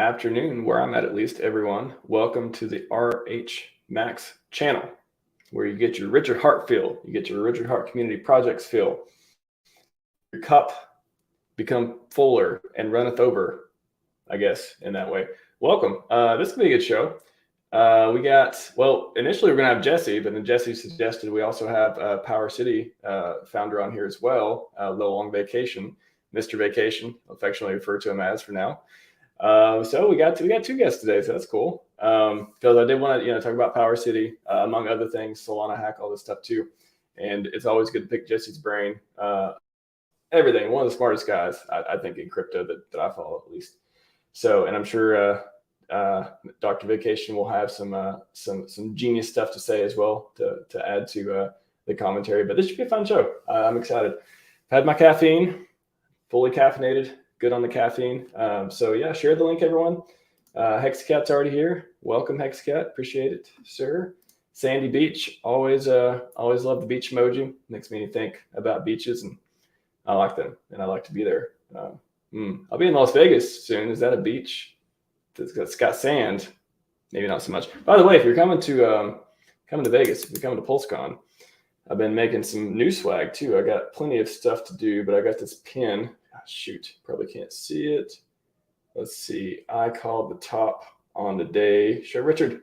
afternoon, where I'm at least, everyone. Welcome to the RHMax channel, where you get your Richard Hart feel. You get your Richard Hart community projects feel. Your cup become fuller and runneth over, I guess, in that way. Welcome. This is going to be a good show. Initially we're going to have Jesse, but then Jesse suggested we also have PowerCity founder on here as well, a little long vacation, Mr. Vacation, affectionately referred to him as for now. So we got two guests today, so that's cool. Because I did want to talk about PowerCity, among other things, Solana hack, all this stuff too. And it's always good to pick Jesse's brain. Everything, one of the smartest guys I think in crypto that I follow at least. So, and I'm sure Dr. Vacation will have some genius stuff to say as well to add to the commentary. But this should be a fun show. I'm excited. I've had my caffeine, fully caffeinated, good on the caffeine. So yeah, share the link, everyone. Hexcat's already here. Welcome, Hexcat. Appreciate it, sir. Sandy Beach. Always love the beach emoji. Makes me think about beaches, and I like them, and I like to be there. I'll be in Las Vegas soon. Is that a beach? It's got sand. Maybe not so much. By the way, if you're coming to Vegas, if you're coming to PulseCon, I've been making some new swag too. I got plenty of stuff to do, but I got this pin. Oh, shoot, probably can't see it. Let's see. I called the top on the day. Show Richard.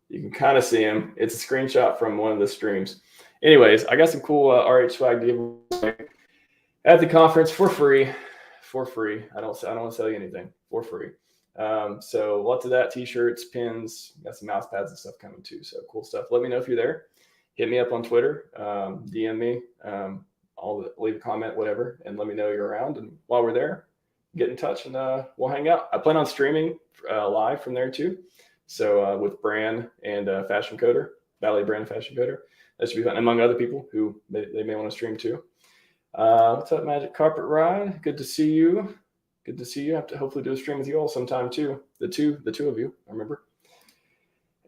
You can kind of see him. It's a screenshot from one of the streams. Anyways, I got some cool RH swag to give away at the conference for free. I don't want to sell you anything, for free. So lots of that, t-shirts, pins, got some mouse pads and stuff coming too. So cool stuff. Let me know if you're there. Hit me up on Twitter, DM me, leave a comment, whatever, and let me know you're around. And while we're there, get in touch and we'll hang out. I plan on streaming live from there too. So with Bran and Fashion Coder, Valley Brand Fashion Coder. That should be fun, among other people who they may want to stream too. What's up, Magic Carpet Ride? Good to see you. Have to hopefully do a stream with you all sometime too. The two of you, I remember.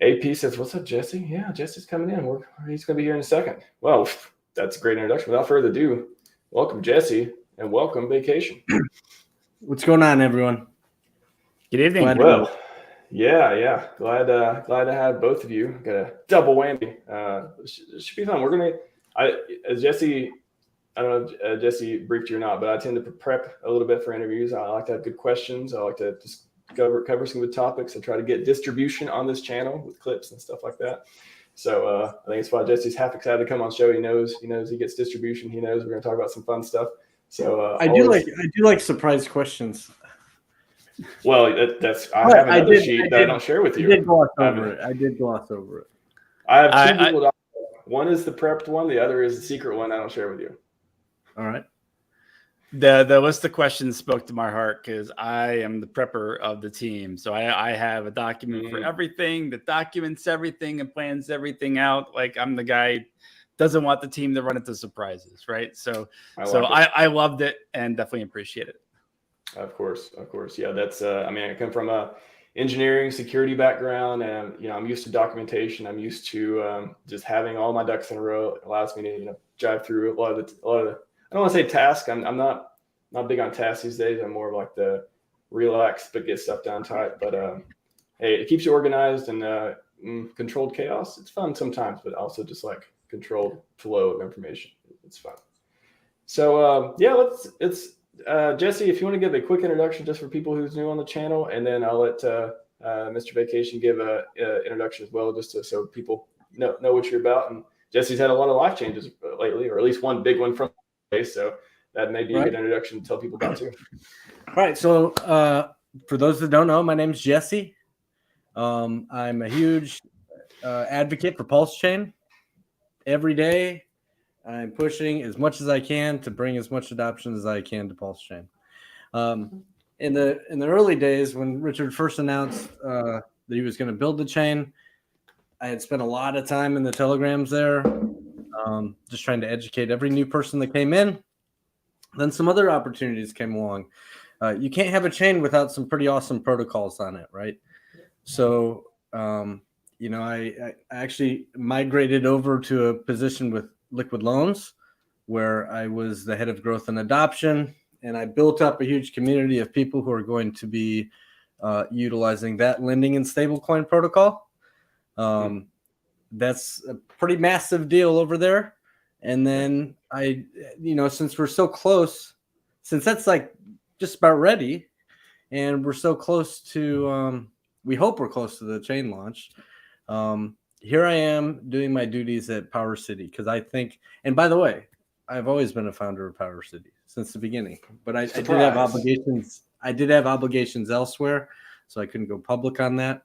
AP says, what's up, Jesse? Yeah, Jesse's coming in. He's going to be here in a second. Well, that's a great introduction. Without further ado, welcome, Jesse, and welcome, Vacation. What's going on, everyone? Good evening. Yeah. Glad to have both of you. Got a double whammy. It should be fun. We're going to, as Jesse, I don't know if Jesse briefed you or not, but I tend to prep a little bit for interviews. I like to have good questions. I like to just cover some good topics. I try to get distribution on this channel with clips and stuff like that. So I think it's why Jesse's half excited to come on the show. He knows he gets distribution. He knows we're going to talk about some fun stuff. So I do like surprise questions. Well, I have another sheet that I don't share with you. I did gloss over it. I have two people. One is the prepped one. The other is the secret one I don't share with you. All right. The list of questions spoke to my heart because I am the prepper of the team. So I have a document for everything that documents everything and plans everything out. Like I'm the guy doesn't want the team to run into surprises, right? So I loved it and definitely appreciate it. Of course. Yeah, that's I come from a engineering security background, and I'm used to documentation. I'm used to just having all my ducks in a row. It allows me to drive through a lot of the I don't want to say task. I'm not big on tasks these days. I'm more of like the relax but get stuff done type. But hey, it keeps you organized and controlled chaos. It's fun sometimes, but also just like controlled flow of information. It's fun. So it's Jesse, if you want to give a quick introduction just for people who's new on the channel, and then I'll let Mr. Vacation give a introduction as well, just so people know what you're about. And Jesse's had a lot of life changes lately, or at least one big one from today, so that may be a good introduction to tell people about too. All right, so for those that don't know, my name's Jesse. I'm a huge advocate for PulseChain. Every day, I'm pushing as much as I can to bring as much adoption as I can to PulseChain. In the early days, when Richard first announced that he was going to build the chain, I had spent a lot of time in the telegrams there, just trying to educate every new person that came in. Then some other opportunities came along. You can't have a chain without some pretty awesome protocols on it, right? So, I actually migrated over to a position with Liquid Loans, where I was the head of growth and adoption, and I built up a huge community of people who are going to be utilizing that lending and stablecoin protocol. That's a pretty massive deal over there. And then since we're so close, since that's like just about ready, and we're so close to, we hope we're close to the chain launch. Here I am doing my duties at PowerCity because I think, and by the way, I've always been a founder of PowerCity since the beginning, but I did have obligations. I did have obligations elsewhere, so I couldn't go public on that.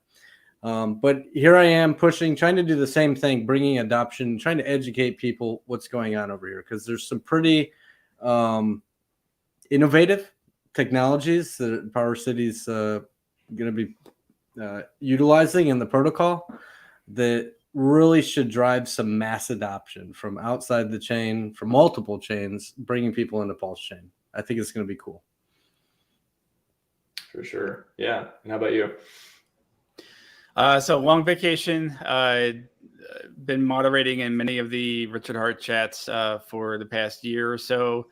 But here I am trying to do the same thing, bringing adoption, trying to educate people what's going on over here, because there's some pretty innovative technologies that PowerCity's going to be utilizing in the protocol that really should drive some mass adoption from outside the chain, from multiple chains, bringing people into PulseChain. I think it's going to be cool. For sure. Yeah. And how about you? So long vacation. Been moderating in many of the Richard Hart chats for the past year or so.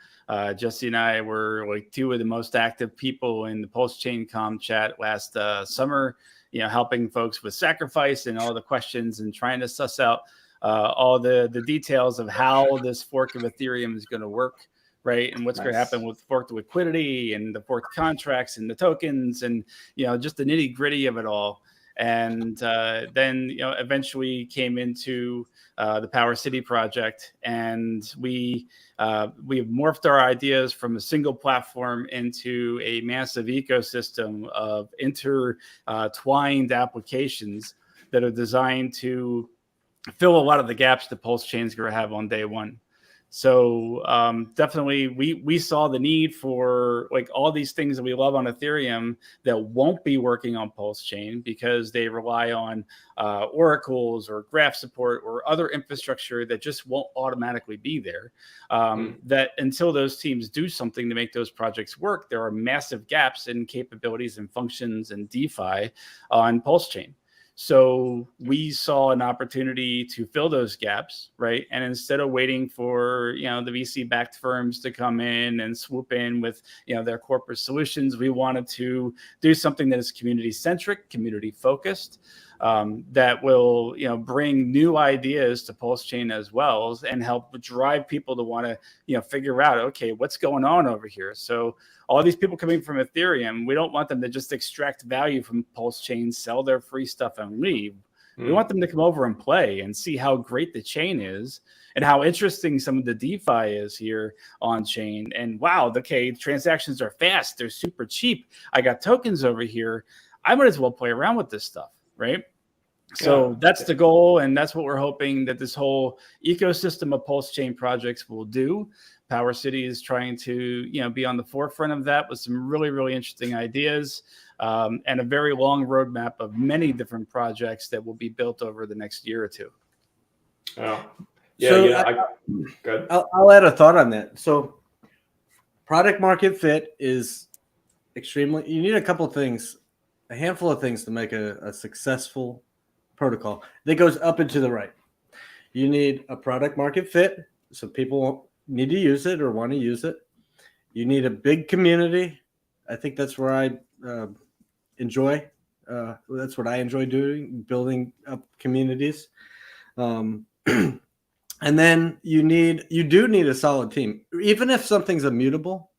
Jesse and I were like two of the most active people in the PulseChain Com chat last summer, helping folks with sacrifice and all the questions and trying to suss out all the details of how this fork of Ethereum is going to work, right? And what's going to happen with forked liquidity and the forked contracts and the tokens and, just the nitty gritty of it all. And then, eventually came into the PowerCity project, and we have morphed our ideas from a single platform into a massive ecosystem of intertwined applications that are designed to fill a lot of the gaps that PulseChain is going to have on day one. So definitely we saw the need for like all these things that we love on Ethereum that won't be working on PulseChain because they rely on oracles or graph support or other infrastructure that just won't automatically be there. That until those teams do something to make those projects work, there are massive gaps in capabilities and functions and DeFi on PulseChain. So we saw an opportunity to fill those gaps, right? And instead of waiting for, the VC-backed firms to come in and swoop in with, their corporate solutions, we wanted to do something that is community-centric, community-focused, that will, bring new ideas to PulseChain as well and help drive people to want to, figure out, okay, what's going on over here? So all these people coming from Ethereum, we don't want them to just extract value from PulseChain, sell their free stuff and leave. We want them to come over and play and see how great the chain is and how interesting some of the DeFi is here on chain. And wow, okay, transactions are fast. They're super cheap. I got tokens over here. I might as well play around with this stuff, right? So that's the goal, and that's what we're hoping that this whole ecosystem of PulseChain projects will do. PowerCity is trying to, be on the forefront of that with some really, really interesting ideas and a very long roadmap of many different projects that will be built over the next year or two. Oh, good. I'll add a thought on that. So product market fit is extremely, you need a couple of things, a handful of things to make a successful protocol that goes up and to the right. You need a product market fit, so people need to use it or want to use it. You need a big community. I think that's where I enjoy. That's what I enjoy doing, building up communities. And then you do need a solid team. Even if something's immutable,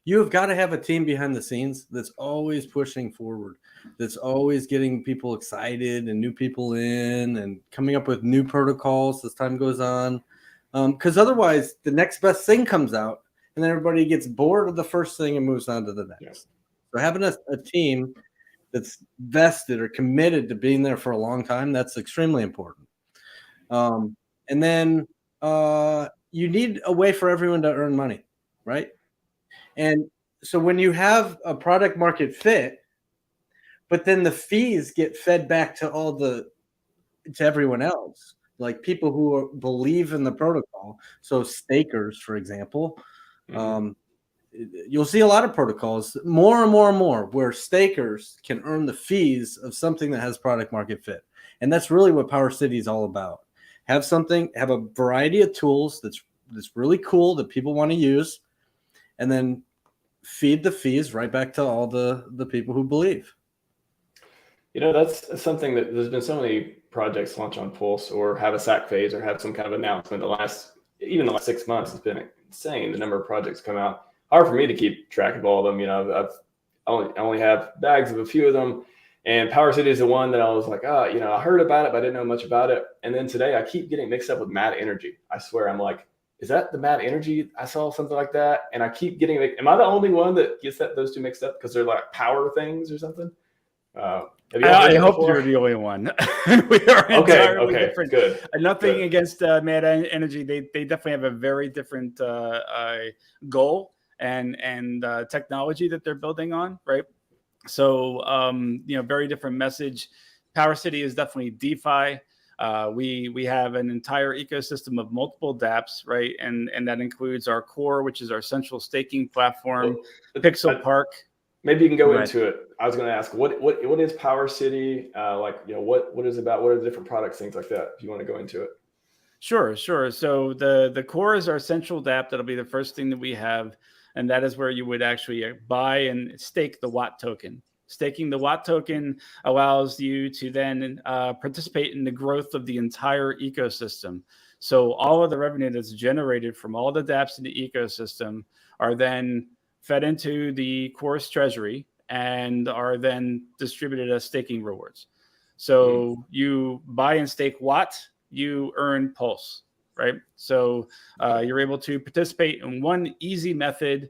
you have got to have a team behind the scenes that's always pushing forward, that's always getting people excited and new people in and coming up with new protocols as time goes on. Because otherwise, the next best thing comes out, and then everybody gets bored of the first thing and moves on to the next. Yes. So having a team that's vested or committed to being there for a long time, that's extremely important. And then you need a way for everyone to earn money, right? And so when you have a product market fit, but then the fees get fed back to everyone else, like people who believe in the protocol. So stakers, for example, you'll see a lot of protocols, more and more and more, where stakers can earn the fees of something that has product market fit. And that's really what PowerCity is all about. Have a variety of tools that's really cool that people want to use, and then feed the fees right back to all the people who believe. That's something that there's been so many projects launch on Pulse or have a SAC phase or have some kind of announcement. Even the last 6 months, it's been insane. The number of projects come out. Hard for me to keep track of all of them. I only have bags of a few of them. And PowerCity is the one that I was like, I heard about it, but I didn't know much about it. And then today I keep getting mixed up with Mad Energy. I swear, I'm like, is that the Mad Energy? I saw something like that. And I keep getting, am I the only one that gets those two mixed up because they're like power things or something? I hope you're the only one. We are entirely different. Good. Nothing against Mad Energy. They definitely have a very different goal and technology that they're building on, right? So very different message. PowerCity is definitely DeFi. We have an entire ecosystem of multiple dapps, right? And that includes our core, which is our central staking platform, Pixel Park. Maybe you can go into it. I was going to ask, what is PowerCity? What is it about? What are the different products, things like that? If you want to go into it. Sure. So the core is our central dapp. That'll be the first thing that we have. And that is where you would actually buy and stake the Watt token. Staking the Watt token allows you to then participate in the growth of the entire ecosystem. So all of the revenue that's generated from all the dapps in the ecosystem are then fed into the core's treasury and are then distributed as staking rewards. So you buy and stake Watt, you earn Pulse. Right. So you're able to participate in one easy method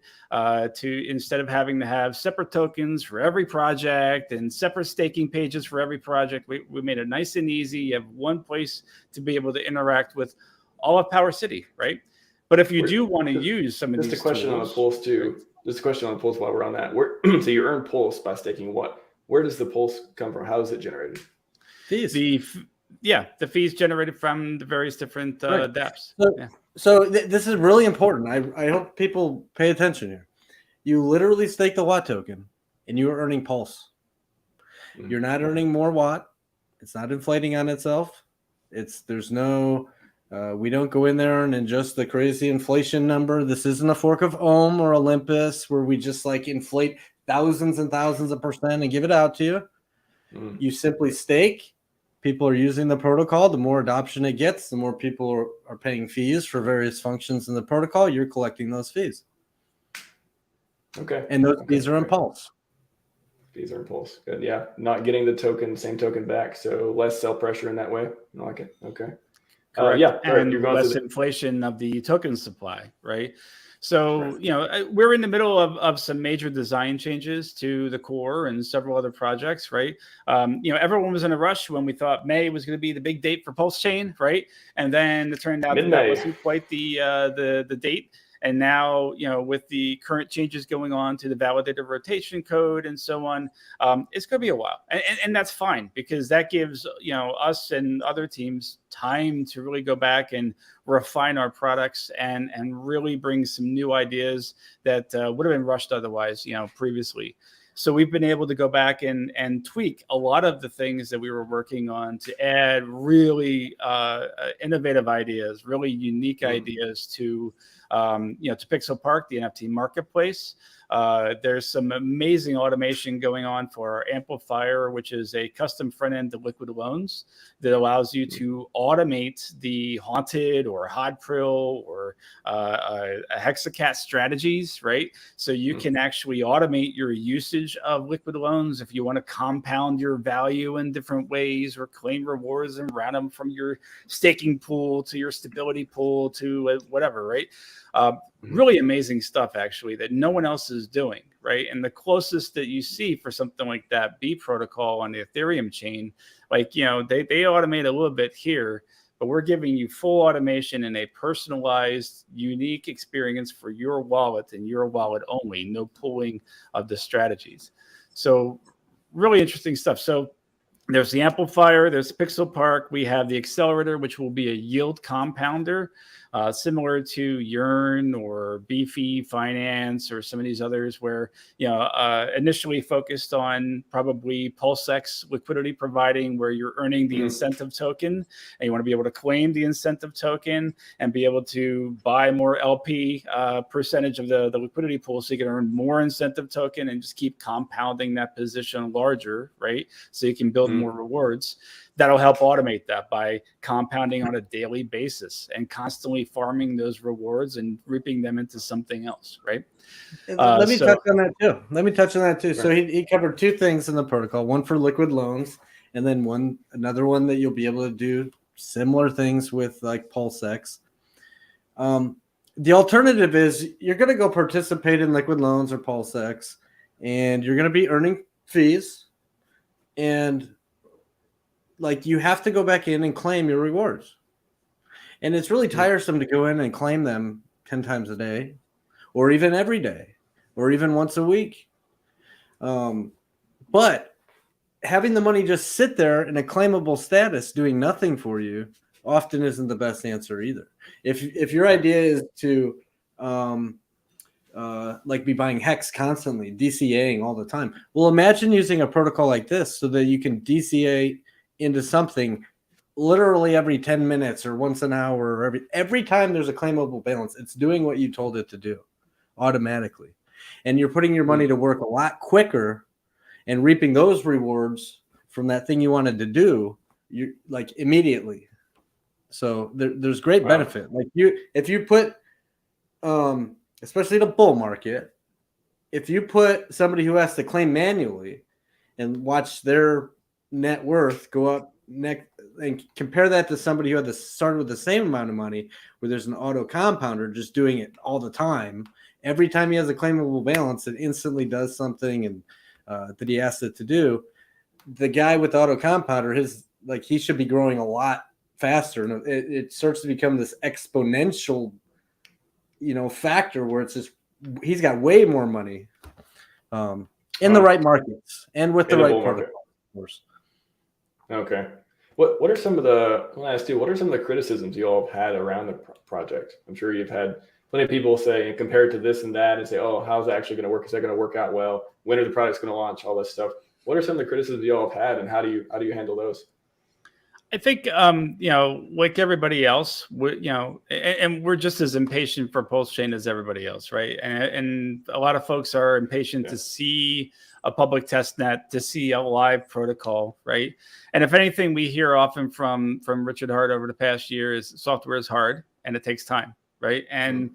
instead of having to have separate tokens for every project and separate staking pages for every project. We made it nice and easy. You have one place to be able to interact with all of PowerCity. Right. But if you do want to use some of these just a question tools, on the Pulse too. Just a question on Pulse while we're on that. So you earn Pulse by staking what? Where does the Pulse come from? How is it generated? Fees. The fees generated from the various different dapps. So this is really important. I hope people pay attention here. You literally stake the Watt token, and you are earning Pulse. Mm-hmm. You're not earning more Watt. It's not inflating on itself. There's no. We don't go in there and adjust the crazy inflation number. This isn't a fork of Ohm or Olympus where we just like inflate thousands and thousands of percent and give it out to you. Mm. You simply stake. People are using the protocol. The more adoption it gets, the more people are paying fees for various functions in the protocol. You're collecting those fees. Okay. And those fees are in Pulse. Fees are in Pulse. Good. Yeah. Not getting the same token back. So less sell pressure in that way. I like it. Okay. And you're going less inflation of the token supply, right? So, we're in the middle of some major design changes to the core and several other projects, right? Everyone was in a rush when we thought May was going to be the big date for PulseChain, right? And then it turned out that wasn't quite the date. And now, with the current changes going on to the validated rotation code and so on, it's going to be a while. And that's fine because that gives, us and other teams time to really go back and refine our products and really bring some new ideas that would have been rushed otherwise, previously. So we've been able to go back and tweak a lot of the things that we were working on to add really innovative ideas, really unique ideas to Pixel Park, the NFT marketplace. There's some amazing automation going on for our Amplifier, which is a custom front end to liquid loans that allows you to automate the haunted or Hodprill or a hexacat strategies, right? So you can actually automate your usage of liquid loans if you want to compound your value in different ways or claim rewards and route them from your staking pool to your stability pool to whatever, right? Really amazing stuff, actually, that no one else is doing, right? And the closest that you see for something like that B protocol on the Ethereum chain, they automate a little bit here, but we're giving you full automation and a personalized, unique experience for your wallet and your wallet only, no pooling of the strategies. So really interesting stuff. So There's the amplifier, there's Pixel Park. We have the accelerator, which will be a yield compounder, similar to Yearn or Beefy Finance or some of these others where, initially focused on probably PulseX liquidity providing, where you're earning the incentive token and you want to be able to claim the incentive token and be able to buy more LP percentage of the liquidity pool so you can earn more incentive token and just keep compounding that position larger, right? So you can build more rewards. That'll help automate that by compounding on a daily basis and constantly farming those rewards and reaping them into something else, right? Let me touch on that too. So he covered two things in the protocol, one for liquid loans, and then another one that you'll be able to do similar things with, like PulseX. The alternative is you're going to go participate in liquid loans or PulseX, and you're going to be earning fees, and like you have to go back in and claim your rewards. And it's really tiresome to go in and claim them 10 times a day or even every day or even once a week. But having the money just sit there in a claimable status doing nothing for you often isn't the best answer either. If your idea is to like be buying HEX constantly, DCAing all the time, well, imagine using a protocol like this so that you can DCA into something literally every 10 minutes or once an hour or every time there's a claimable balance. It's doing what you told it to do automatically, and you're putting your money to work a lot quicker and reaping those rewards from that thing you wanted to do, you like immediately. So there's great benefit. Like if you put especially the bull market, if you put somebody who has to claim manually and watch their net worth go up next, and compare that to somebody who had to start with the same amount of money, where there's an auto compounder just doing it all the time. Every time he has a claimable balance, it instantly does something and that he asked it to do. The guy with the auto compounder, he should be growing a lot faster, and it starts to become this exponential, factor where it's just he's got way more money in the right markets and with the right protocol, of course. Okay. What are some of the, I want to ask you, what are some of the criticisms you all have had around the project? I'm sure you've had plenty of people say, compare it to this and that, and say, oh, how's it actually going to work? Is that going to work out well? When are the products going to launch? All this stuff. What are some of the criticisms you all have had, and how do you handle those? I think, like everybody else, and we're just as impatient for PulseChain as everybody else, right? And a lot of folks are impatient to see a public test net, to see a live protocol, right? And if anything, we hear often from Richard Hart over the past year is software is hard and it takes time, right? And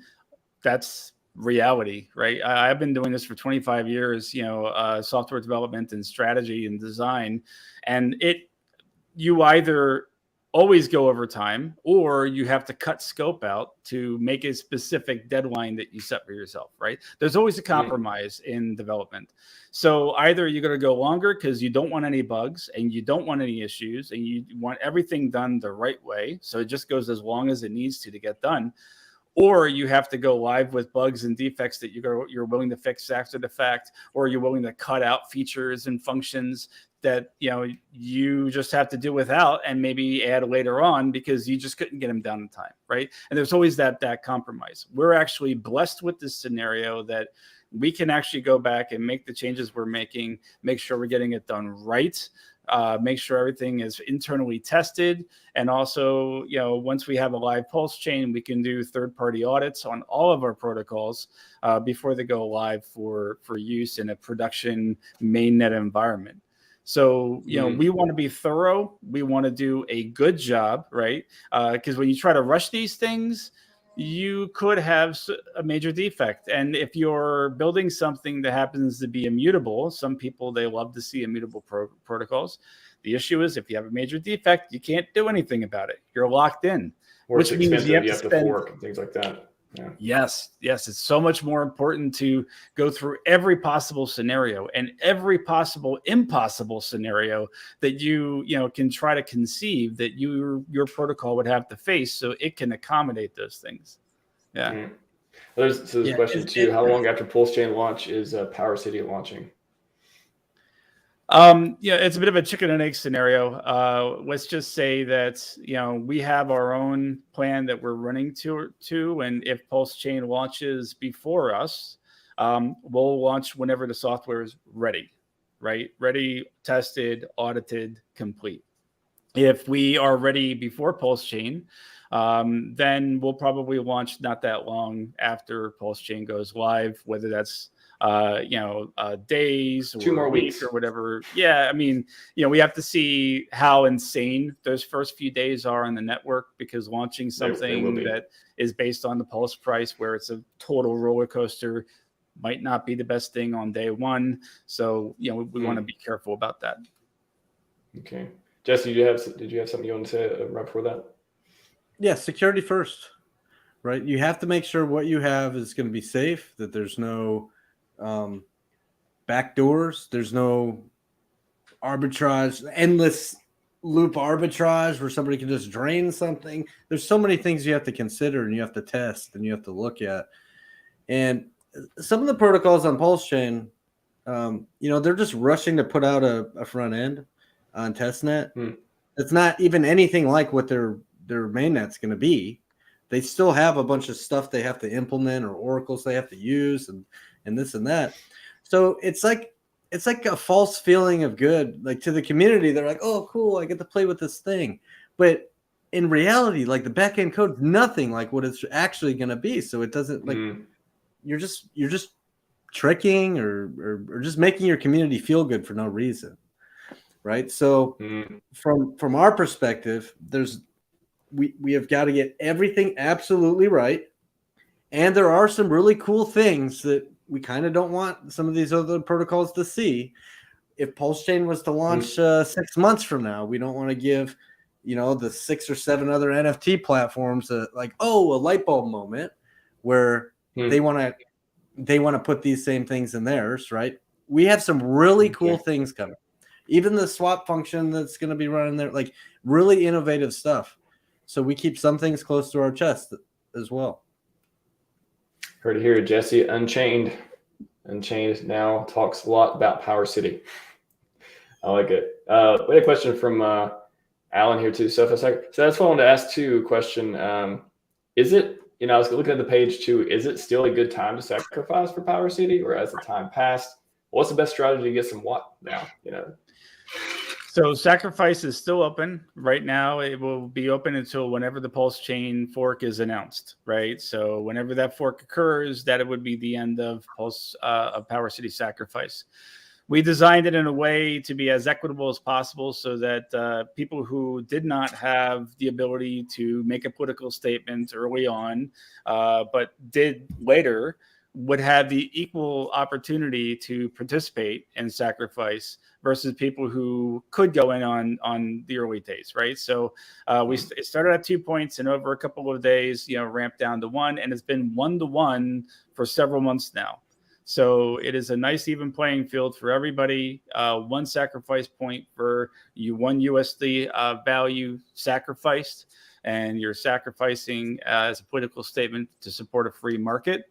that's reality, right? I've been doing this for 25 years, software development and strategy and design, and you either always go over time, or you have to cut scope out to make a specific deadline that you set for yourself, right? There's always a compromise in development. So either you're going to go longer because you don't want any bugs and you don't want any issues and you want everything done the right way. So it just goes as long as it needs to get done. Or you have to go live with bugs and defects that you're willing to fix after the fact, or you're willing to cut out features and functions that you just have to do without and maybe add later on because you just couldn't get them done in time, right? And there's always that compromise. We're actually blessed with this scenario that we can actually go back and make the changes we're making, make sure we're getting it done right, make sure everything is internally tested. And also, once we have a live PulseChain, we can do third-party audits on all of our protocols before they go live for use in a production mainnet environment. So, we want to be thorough. We want to do a good job, right? Because when you try to rush these things, you could have a major defect. And if you're building something that happens to be immutable, some people, they love to see immutable protocols. The issue is if you have a major defect, you can't do anything about it. You're locked in, which means you have to fork and things like that. Yeah. Yes. It's so much more important to go through every possible scenario and every possible impossible scenario that you can try to conceive that your protocol would have to face, so it can accommodate those things. Yeah. Mm-hmm. There's a question too. How long after PulseChain launch is PowerCity launching? It's a bit of a chicken and egg scenario. Let's just say that, we have our own plan that we're running to, and if PulseChain launches before us, we'll launch whenever the software is ready, right? Ready, tested, audited, complete. If we are ready before PulseChain, then we'll probably launch not that long after PulseChain goes live, whether that's days or 2 more a week weeks or whatever. Yeah, I mean, we have to see how insane those first few days are on the network, because launching something that is based on the Pulse price, where it's a total roller coaster, might not be the best thing on day one. So, we want to be careful about that. Okay. Jesse, did you have something you want to say right before that? Yeah, security first, right? You have to make sure what you have is going to be safe, that there's no backdoors, there's no arbitrage, endless loop arbitrage where somebody can just drain something. There's so many things you have to consider and you have to test and you have to look at. And some of the protocols on PulseChain, they're just rushing to put out a front end on testnet. It's not even anything like what their mainnet's going to be. They still have a bunch of stuff they have to implement, or oracles they have to use, and this and that. So it's like a false feeling of good, like to the community. They're like, oh, cool, I get to play with this thing. But in reality, like the backend code is nothing like what it's actually going to be. So it doesn't you're just tricking or just making your community feel good for no reason. Right. So from our perspective, we have got to get everything absolutely right. And there are some really cool things that we kind of don't want some of these other protocols to see. If PulseChain was to launch 6 months from now, we don't want to give, the 6 or 7 other NFT platforms a light bulb moment where they want to put these same things in theirs, right? We have some really cool things coming. Even the swap function that's going to be running there, like really innovative stuff. So we keep some things close to our chest as well. Heard it here, Jesse. Unchained now talks a lot about PowerCity. I like it. We had a question from Alan here too. So that's what I wanted to ask too. Question: is it? I was looking at the page too. Is it still a good time to sacrifice for PowerCity, or has the time passed? What's the best strategy to get some watt now? So sacrifice is still open right now. It will be open until whenever the PulseChain fork is announced, right? So whenever that fork occurs, that it would be the end of PowerCity sacrifice. We designed it in a way to be as equitable as possible, so that people who did not have the ability to make a political statement early on, but did later, would have the equal opportunity to participate in sacrifice versus people who could go in on the early days, right? So it started at 2 points, and over a couple of days, ramped down to 1, and it's been 1-to-1 for several months now. So it is a nice even playing field for everybody. 1 sacrifice point for $1 USD value sacrificed, and you're sacrificing as a political statement to support a free market.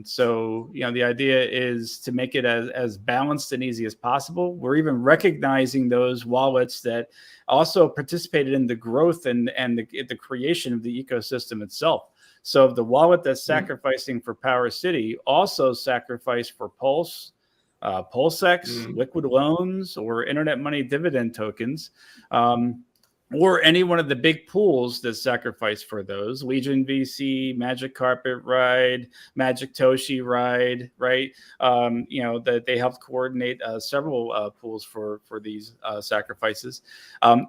So the idea is to make it as balanced and easy as possible. We're even recognizing those wallets that also participated in the growth and the creation of the ecosystem itself. So the wallet that's sacrificing for PowerCity also sacrificed for Pulse, PulseX, liquid loans, or internet money dividend tokens. Or any one of the big pools that sacrifice for those: Legion VC, Magic Carpet Ride, Magic Toshi Ride, right? That they helped coordinate several pools for these sacrifices.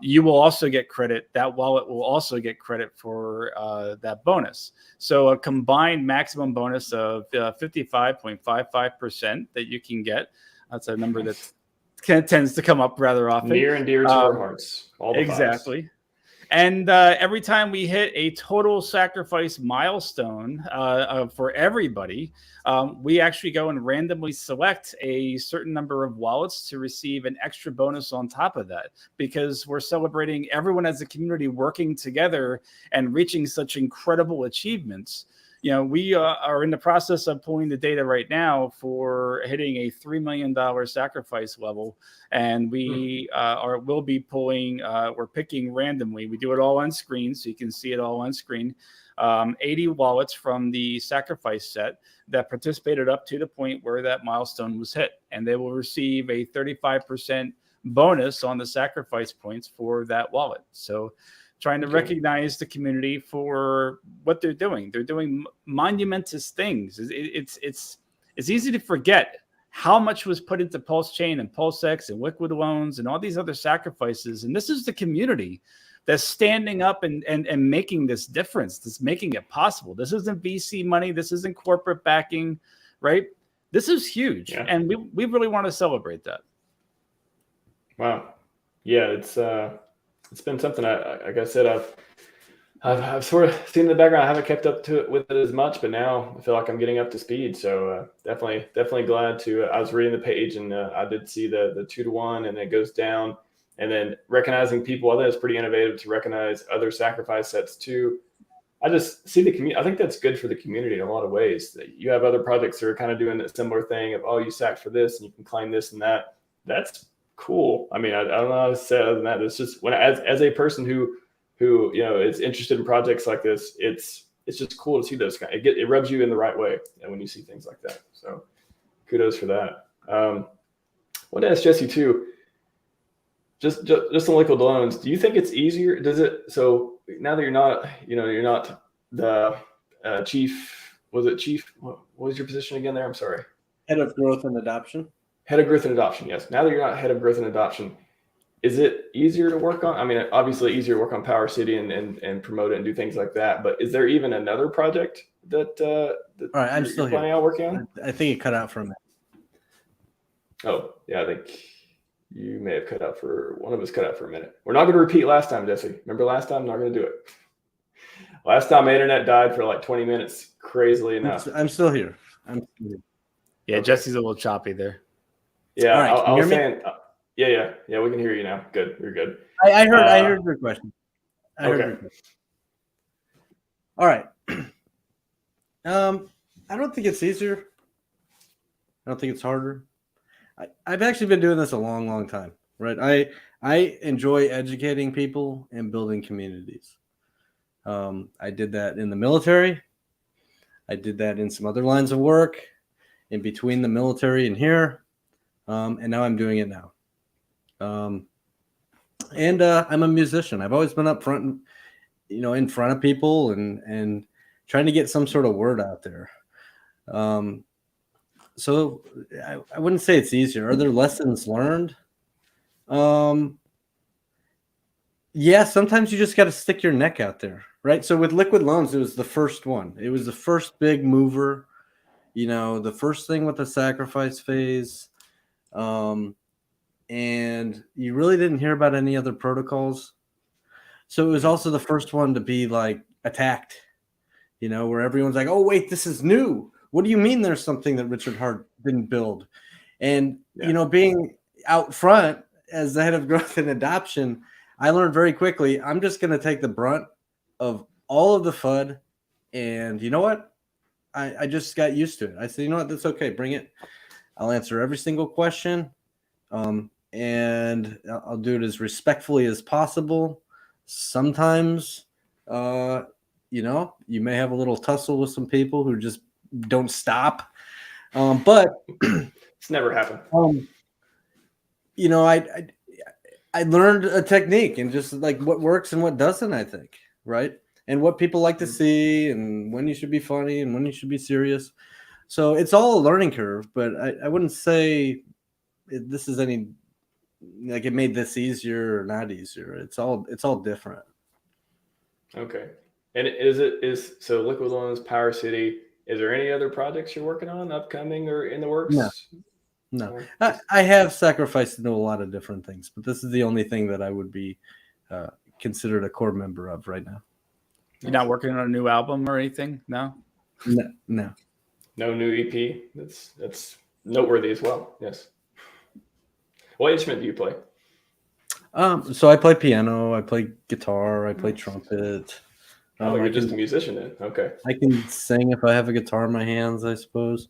You will also get credit. That wallet will also get credit for that bonus. So a combined maximum bonus of 55.55% that you can get. That's a number that's tends to come up rather often. Near and dear to our hearts. All the exactly. Fives. And every time we hit a total sacrifice milestone for everybody, we actually go and randomly select a certain number of wallets to receive an extra bonus on top of that, because we're celebrating everyone as a community working together and reaching such incredible achievements. we are in the process of pulling the data right now for hitting a $3 million sacrifice level. And we will be pulling, we're picking randomly. We do it all on screen, so you can see it all on screen. 80 wallets from the sacrifice set that participated up to the point where that milestone was hit. And they will receive a 35% bonus on the sacrifice points for that wallet. So trying to recognize the community for what they're doing. They're doing monumentous things. It's easy to forget how much was put into PulseChain and PulseX and liquid loans and all these other sacrifices. And this is the community that's standing up and making this difference, that's making it possible. This isn't VC money. This isn't corporate backing, right? This is huge. Yeah. And we really want to celebrate that. Wow. Yeah, it's been something. Like I said, I've sort of seen in the background. I haven't kept up to it with it as much, but now I feel like I'm getting up to speed. So definitely glad to. I was reading the page and I did see the 2-to-1, and it goes down, and then recognizing people. I think it's pretty innovative to recognize other sacrifice sets too. I just see the community. I think that's good for the community in a lot of ways. You have other projects that are kind of doing a similar thing of, oh, you sacked for this and you can claim this and that. That's cool. I mean, I don't know how to say other than that. It's just when as a person who is interested in projects like this, it's just cool to see those kind. It rubs you in the right way, and when you see things like that. So kudos for that. I want to ask Jesse too. Just on liquid loans, do you think it's easier? Does it? So now that you're not the chief. Was it chief? What was your position again there? I'm sorry. Head of growth and adoption. Head of growth and adoption, yes. Now that you're not head of growth and adoption, is it easier to work on? I mean, obviously easier to work on PowerCity and promote it and do things like that. But is there even another project that all right, I'm still planning on working on? I think it cut out for a minute. Oh, yeah, I think you may have cut out for one of us. Cut out for a minute. We're not going to repeat last time, Jesse. Remember last time? Not going to do it. Last time my internet died for like 20 minutes, crazily enough. I'm still here. Yeah, okay. Jesse's a little choppy there. Yeah, right, I was saying, yeah, we can hear you now. Good, you're good. I heard your question. Okay. All right. I don't think it's easier. I don't think it's harder. I've actually been doing this a long, long time, right? I enjoy educating people and building communities. I did that in the military. I did that in some other lines of work, in between the military and here. And now I'm doing it now. And I'm a musician. I've always been up front, in front of people and trying to get some sort of word out there. So I wouldn't say it's easier. Are there lessons learned? Yeah, sometimes you just got to stick your neck out there, right? So with liquid loans, it was the first one. It was the first big mover, the first thing with the sacrifice phase. And you really didn't hear about any other protocols. So it was also the first one to be like attacked, where everyone's like, oh, wait, this is new. What do you mean there's something that Richard Hart didn't build? And, being out front as the head of growth and adoption, I learned very quickly, I'm just going to take the brunt of all of the FUD. And you know what? I just got used to it. I said, you know what? That's okay. Bring it. I'll answer every single question. And I'll do it as respectfully as possible. Sometimes, you may have a little tussle with some people who just don't stop. But it's never happened. I learned a technique and just like what works and what doesn't, I think, right? And what people like to see and when you should be funny and when you should be serious. So it's all a learning curve, but I wouldn't say this is any like it made this easier or not easier. It's all different. Okay. And so liquid loans, PowerCity. Is there any other projects you're working on, upcoming or in the works? No. I have sacrificed to do a lot of different things, but this is the only thing that I would be considered a core member of right now. You're not working on a new album or anything? No. No new EP. That's noteworthy as well. Yes. What instrument do you play? So I play piano, I play guitar, I play trumpet. Oh, you're I just can a musician then. Okay. I can sing if I have a guitar in my hands, I suppose.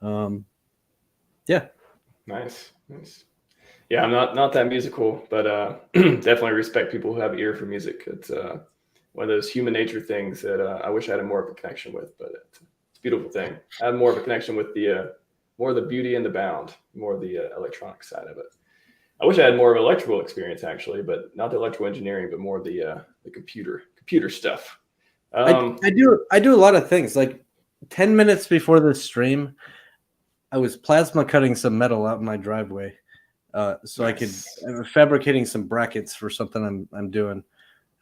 Yeah. Nice. Yeah, I'm not that musical, but definitely respect people who have ear for music. It's one of those human nature things that I wish I had more of a connection with, but it's a beautiful thing. I have more of a connection with the more of the beauty and the bound, more of the electronic side of it. I wish I had more of an electrical experience actually, but not the electrical engineering, but more of the computer stuff. I do a lot of things. Like 10 minutes before the stream, I was plasma cutting some metal out in my driveway. So Nice. I was fabricating some brackets for something I'm doing.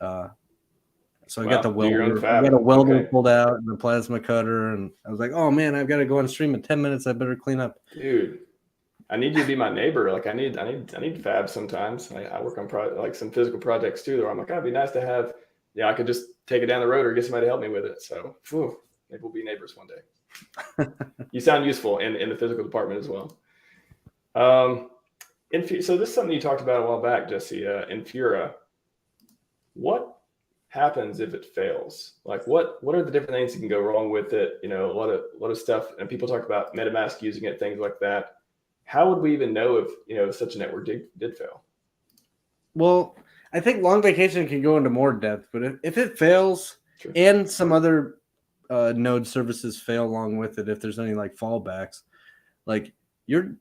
So I got the Do your own welder. I fab. got a welder Okay. pulled out and the plasma cutter, and I was like, "Oh man, I've got to go on stream in 10 minutes. I better clean up." Dude, I need you to be my neighbor. Like I need fab sometimes. I work on like some physical projects too. Where I'm like, it'd be nice to have. Yeah, I could just take it down the road or get somebody to help me with it. So, maybe we'll be neighbors one day. You sound useful in the physical department as well. So this is something you talked about a while back, Jesse. Infura. What happens if it fails? Like what are the different things that can go wrong with it? You know, a lot of stuff, and people talk about MetaMask using it, things like that. How would we even know if such a network did fail? Well, I think Long Vacation can go into more depth, but if it fails, Sure. and some other node services fail along with it, if there's any like fallbacks, like your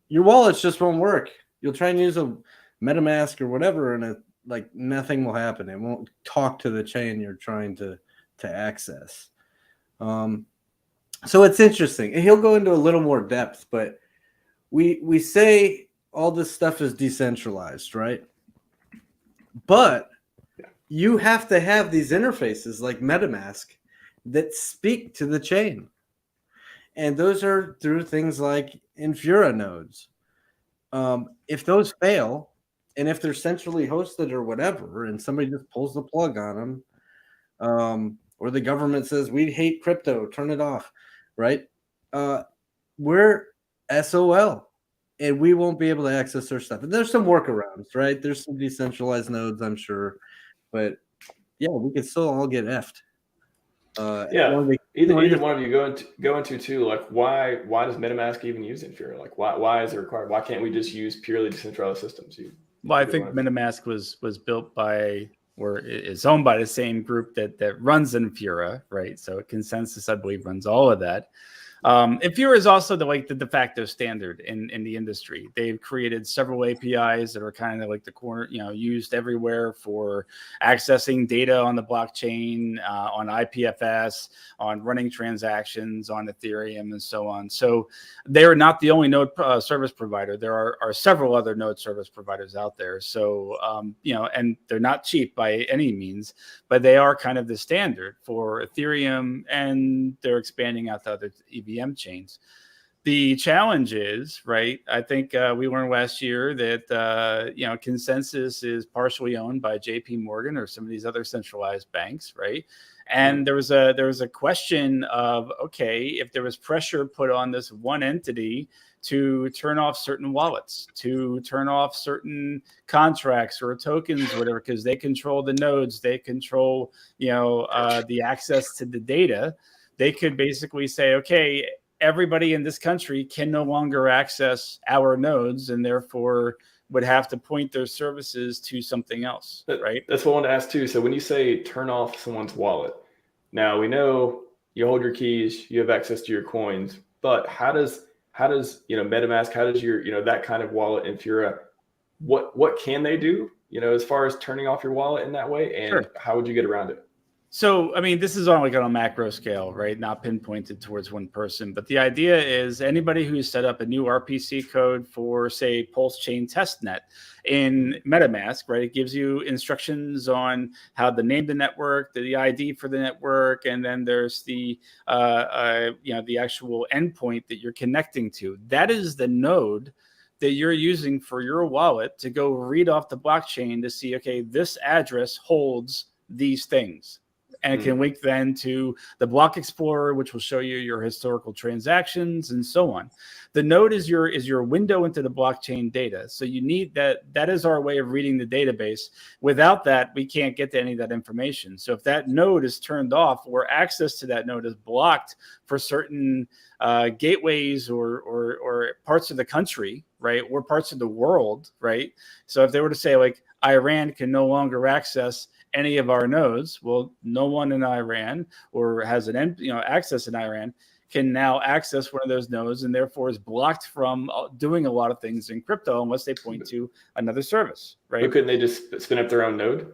wallets just won't work. You'll try and use a MetaMask or whatever, and like nothing will happen. It won't talk to the chain you're trying to access. So it's interesting. And he'll go into a little more depth, but we say all this stuff is decentralized, right? But you have to have these interfaces like MetaMask that speak to the chain. And those are through things like Infura nodes. If those fail, and if they're centrally hosted or whatever, and somebody just pulls the plug on them, or the government says, we hate crypto, turn it off, right? We're SOL, and we won't be able to access their stuff. And there's some workarounds, right? There's some decentralized nodes, I'm sure. But yeah, we could still all get effed. Either one of you go into too. Like, why does MetaMask even use Infura? Like, why is it required? Why can't we just use purely decentralized systems? Well, I think MetaMask was built by, or is owned by the same group that runs Infura, right? So Consensus, I believe, runs all of that. Infura is also the de facto standard in the industry. They've created several APIs that are kind of like the corner, used everywhere for accessing data on the blockchain, on IPFS, on running transactions on Ethereum, and so on. So they are not the only node service provider. There are several other node service providers out there. So and they're not cheap by any means, but they are kind of the standard for Ethereum, and they're expanding out to other EVM chains. The challenge is, right, I think we learned last year that Consensus is partially owned by JP Morgan or some of these other centralized banks, right? And there was a question of, okay, if there was pressure put on this one entity to turn off certain wallets, to turn off certain contracts or tokens, or whatever, because they control the nodes, they control the access to the data, they could basically say, okay, everybody in this country can no longer access our nodes, and therefore would have to point their services to something else, right? That's what I wanted to ask too. So when you say turn off someone's wallet, now we know you hold your keys, you have access to your coins, but how does MetaMask, how does your that kind of wallet Infura, what can they do as far as turning off your wallet in that way, and Sure. How would you get around it? So, I mean, this is on a macro scale, right? Not pinpointed towards one person, but the idea is anybody who's set up a new RPC code for, say, PulseChain testnet in MetaMask, right? It gives you instructions on how to name the network, the ID for the network, and then there's the the actual endpoint that you're connecting to. That is the node that you're using for your wallet to go read off the blockchain to see, okay, this address holds these things. and it can link then to the block explorer, which will show you your historical transactions and so on. The node is your window into the blockchain data. So you need that is our way of reading the database. Without that, we can't get to any of that information. So if that node is turned off or access to that node is blocked for certain gateways or parts of the country, right, or parts of the world, right? So if they were to say like Iran can no longer access any of our nodes, well, no one in Iran or has access in Iran can now access one of those nodes, and therefore is blocked from doing a lot of things in crypto unless they point to another service, right? But couldn't they just spin up their own node?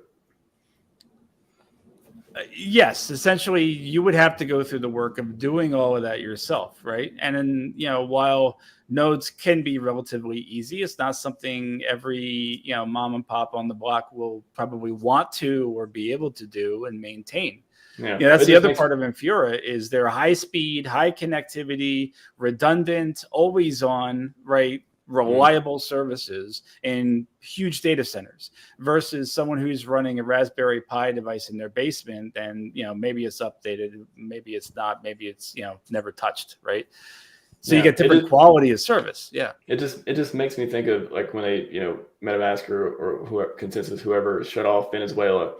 Yes, essentially, you would have to go through the work of doing all of that yourself, right? And then, while nodes can be relatively easy, it's not something every mom and pop on the block will probably want to or be able to do and maintain. Yeah, that's the other part of Infura is they're high speed, high connectivity, redundant, always on, right? Reliable services in huge data centers versus someone who's running a Raspberry Pi device in their basement, and maybe it's updated, maybe it's not, maybe it's never touched, right? So you get different quality of service. Yeah, it just makes me think of like when they MetaMask or whoever, Consensus, whoever shut off Venezuela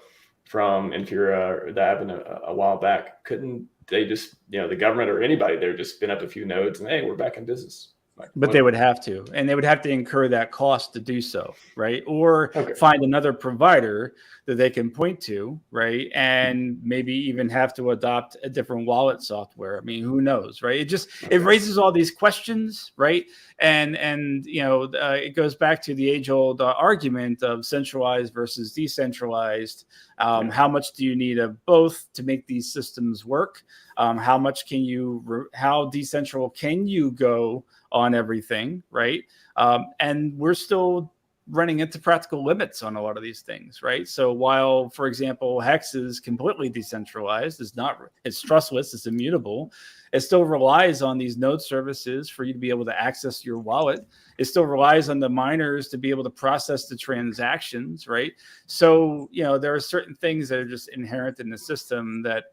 from Infura or dapp a while back. Couldn't they just the government or anybody there just spin up a few nodes and hey, we're back in business? But they would have to, and they would have to incur that cost to do so, right? Or find another provider that they can point to, right? And maybe even have to adopt a different wallet software. I mean, who knows, right? It raises all these questions, right? And it goes back to the age-old argument of centralized versus decentralized. How much do you need of both to make these systems work? How decentral can you go on everything, right? And we're still running into practical limits on a lot of these things, right? So while, for example, HEX is completely decentralized, it's trustless, it's immutable, it still relies on these node services for you to be able to access your wallet. It still relies on the miners to be able to process the transactions, right? So, there are certain things that are just inherent in the system that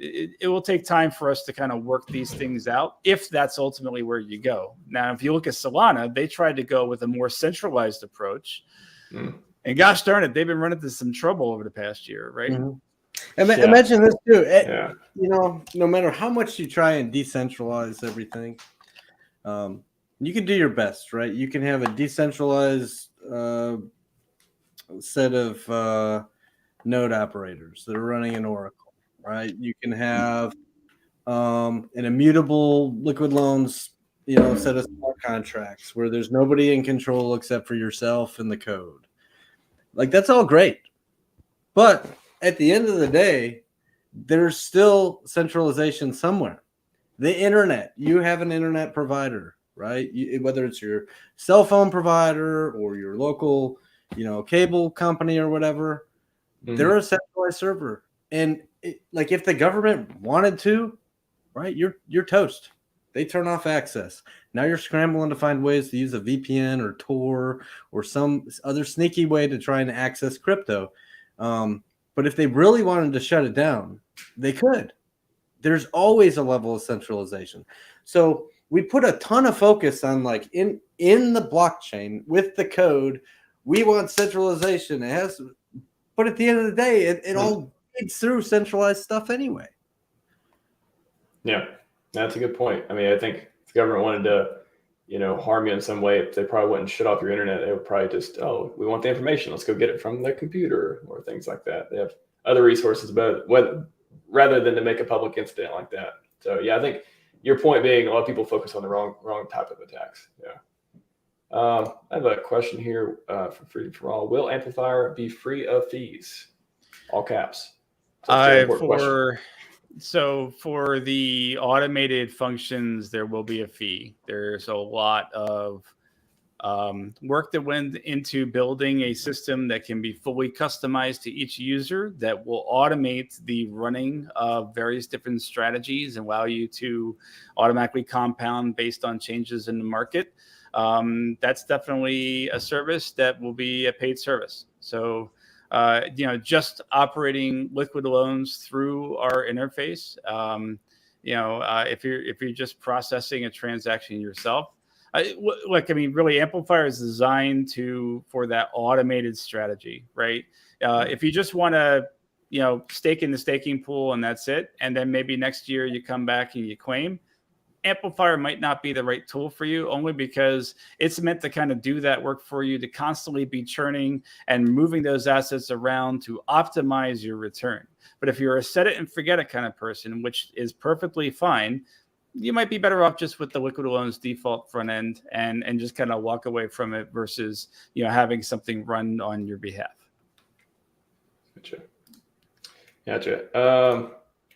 it will take time for us to kind of work these things out if that's ultimately where you go. Now, if you look at Solana, they tried to go with a more centralized approach. And gosh darn it, they've been running into some trouble over the past year, right? Imagine this too. No matter how much you try and decentralize everything, you can do your best, right? You can have a decentralized set of node operators that are running an Oracle, right? You can have an immutable liquid loans, set of smart contracts where there's nobody in control except for yourself and the code. Like, that's all great. But at the end of the day, there's still centralization somewhere. The internet, you have an internet provider, right? Whether it's your cell phone provider or your local, cable company or whatever, they're a centralized server. And if the government wanted to, right, you're toast. They turn off access. Now you're scrambling to find ways to use a VPN or Tor or some other sneaky way to try and access crypto. But if they really wanted to shut it down, they could. There's always a level of centralization. So we put a ton of focus on in the blockchain with the code. We want centralization. But at the end of the day, it all feeds through centralized stuff anyway. Yeah, that's a good point. I mean, I think if the government wanted to, harm you in some way, they probably wouldn't shut off your internet. They would probably just, we want the information. Let's go get it from the computer or things like that. They have other resources, but rather than to make a public incident like that. So yeah, I think your point being a lot of people focus on the wrong type of attacks. Yeah. I have a question here from Freedom for All. Will Amplifier be free of fees? All caps. So for the automated functions, there will be a fee. There's a lot of work that went into building a system that can be fully customized to each user that will automate the running of various different strategies and allow you to automatically compound based on changes in the market. That's definitely a service that will be a paid service. So just operating liquid loans through our interface. If you're just processing a transaction yourself, really, Amplifier is designed for that automated strategy, right? If you just want to, stake in the staking pool and that's it, and then maybe next year you come back and you claim, Amplifier might not be the right tool for you, only because it's meant to kind of do that work for you, to constantly be churning and moving those assets around to optimize your return. But if you're a set it and forget it kind of person, which is perfectly fine, you might be better off just with the liquid loans default front end and just kind of walk away from it versus having something run on your behalf. Gotcha.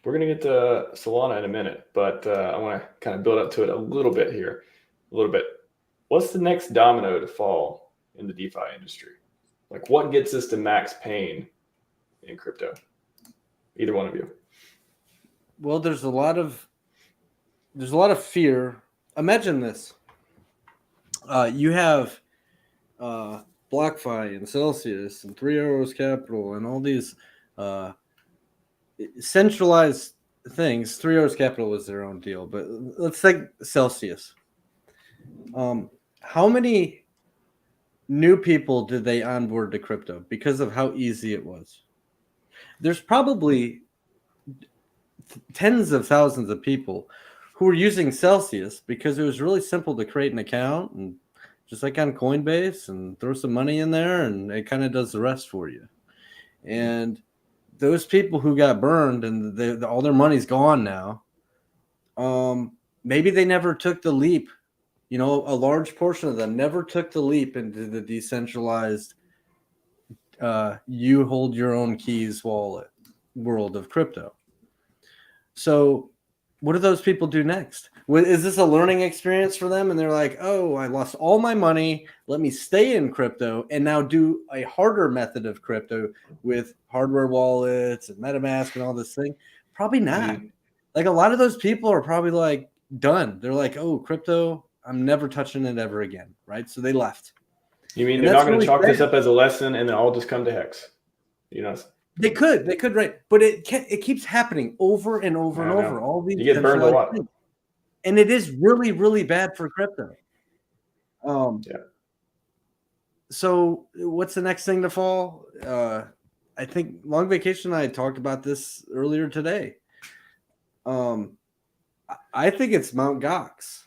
We're going to get to Solana in a minute, but I want to kind of build up to it a little bit here. What's the next domino to fall in the DeFi industry? Like, what gets us to max pain in crypto? Either one of you. Well, there's a lot of fear. Imagine this. You have BlockFi and Celsius and Three Arrows Capital and all these centralized things. Three Arrows Capital was their own deal, but let's take Celsius. How many new people did they onboard to crypto because of how easy it was? There's probably tens of thousands of people who were using Celsius because it was really simple to create an account and just like on Coinbase and throw some money in there and it kind of does the rest for you. And those people who got burned and all their money's gone now, maybe they never took the leap. A large portion of them never took the leap into the decentralized, you hold your own keys wallet world of crypto. So what do those people do next? Is this a learning experience for them? And they're like, oh, I lost all my money. Let me stay in crypto and now do a harder method of crypto with hardware wallets and MetaMask and all this thing. Probably not. Like, a lot of those people are probably like done. They're like, oh, crypto, I'm never touching it ever again. Right. So they left. You mean they're not going to chalk this up as a lesson and then all just come to HEX? They could, right? But it keeps happening over and over and over. All these, you get burned a lot, and it is really, really bad for crypto. So what's the next thing to fall? I think Long Vacation and I talked about this earlier today. I think it's Mount Gox.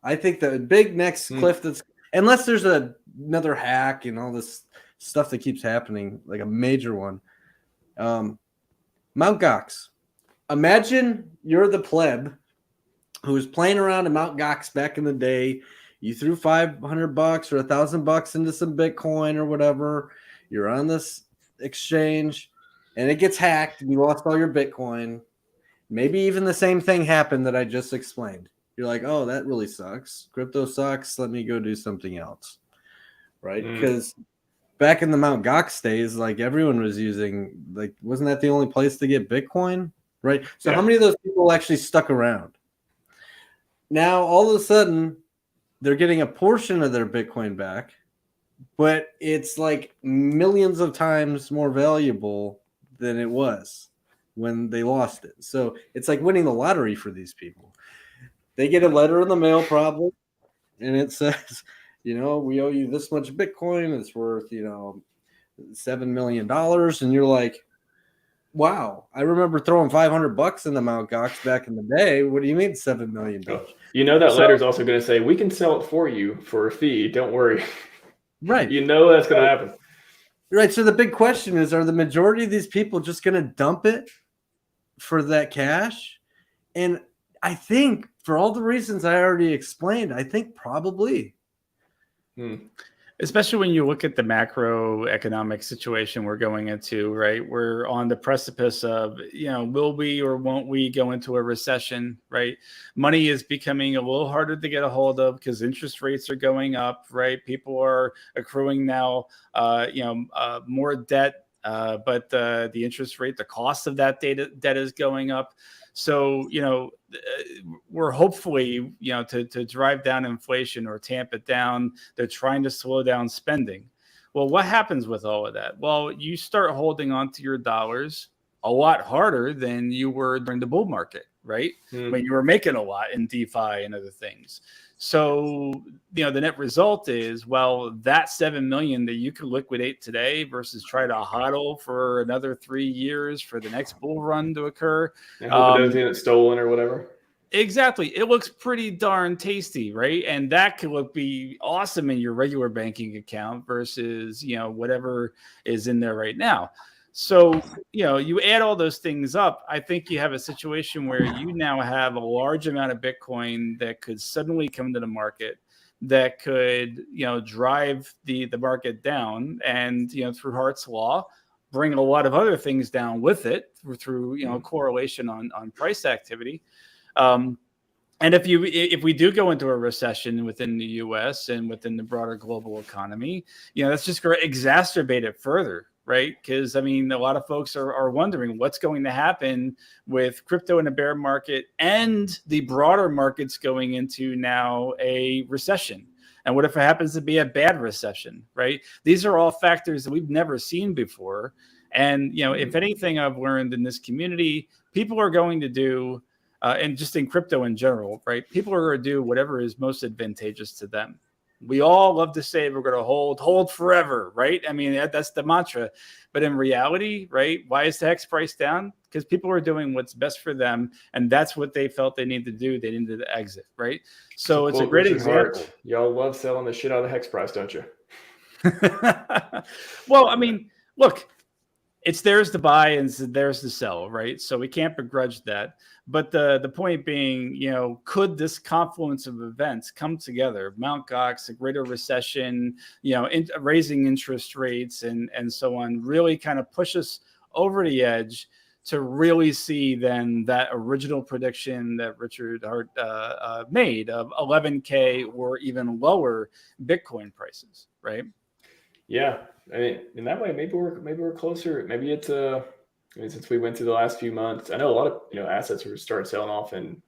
I think the big next cliff that's, unless there's another hack and all this stuff that keeps happening, like a major one. Mount Gox. Imagine you're the pleb who was playing around in Mount Gox back in the day. You threw $500 or $1,000 into some Bitcoin or whatever. You're on this exchange and it gets hacked and you lost all your Bitcoin. Maybe even the same thing happened that I just explained. You're like, oh, that really sucks. Crypto sucks. Let me go do something else. Right? Because back in the Mount Gox days, like, everyone was using, like, wasn't that the only place to get Bitcoin? Right? So how many of those people actually stuck around? Now, all of a sudden, they're getting a portion of their Bitcoin back, but it's like millions of times more valuable than it was when they lost it. So it's like winning the lottery for these people. They get a letter in the mail probably, and it says, we owe you this much Bitcoin. It's worth, $7 million. And you're like, wow, I remember throwing $500 in the Mount Gox back in the day. What do you mean $7 million? That letter is also going to say, we can sell it for you for a fee. Don't worry. Right. That's going to happen. Right. So the big question is, are the majority of these people just going to dump it for that cash? And I think, for all the reasons I already explained, I think probably. Especially when you look at the macroeconomic situation we're going into, right? We're on the precipice of, will we or won't we go into a recession, right? Money is becoming a little harder to get a hold of because interest rates are going up, right? People are accruing now, more debt, but the interest rate, the cost of that debt is going up. So, we're hopefully, to drive down inflation or tamp it down, they're trying to slow down spending. Well, what happens with all of that? Well, you start holding on to your dollars a lot harder than you were during the bull market, right? When you were making a lot in DeFi and other things. So, the net result is, well, that 7 million that you could liquidate today versus try to hodl for another 3 years for the next bull run to occur. I hope it doesn't get stolen or whatever. Exactly. It looks pretty darn tasty, right? And that could be awesome in your regular banking account versus, whatever is in there right now. So, you add all those things up, I think you have a situation where you now have a large amount of Bitcoin that could suddenly come to the market that could, drive the market down and, through Hart's law, bring a lot of other things down with it through correlation on price activity. And if we do go into a recession within the U.S. and within the broader global economy, that's just going to exacerbate it further, right? Because, a lot of folks are wondering what's going to happen with crypto in a bear market and the broader markets going into now a recession. And what if it happens to be a bad recession, right? These are all factors that we've never seen before. And, if anything I've learned in this community, people are going to do, and just in crypto in general, right? People are going to do whatever is most advantageous to them. We all love to say we're going to hold forever, right? That's the mantra. But in reality, right, why is the HEX price down? Because people are doing what's best for them, and that's what they felt they needed to do. They needed to exit, right? So it's a great example. Y'all love selling the shit out of the HEX price, don't you? Well, look, it's theirs to buy and it's theirs to sell, right? So we can't begrudge that. But the point being, could this confluence of events come together? Mt. Gox, a greater recession, raising interest rates and so on, really kind of push us over the edge to really see then that original prediction that Richard Hart made of 11K or even lower Bitcoin prices, right? Yeah, in that way, maybe we're closer. Maybe it's since we went through the last few months, I know a lot of assets were started selling off in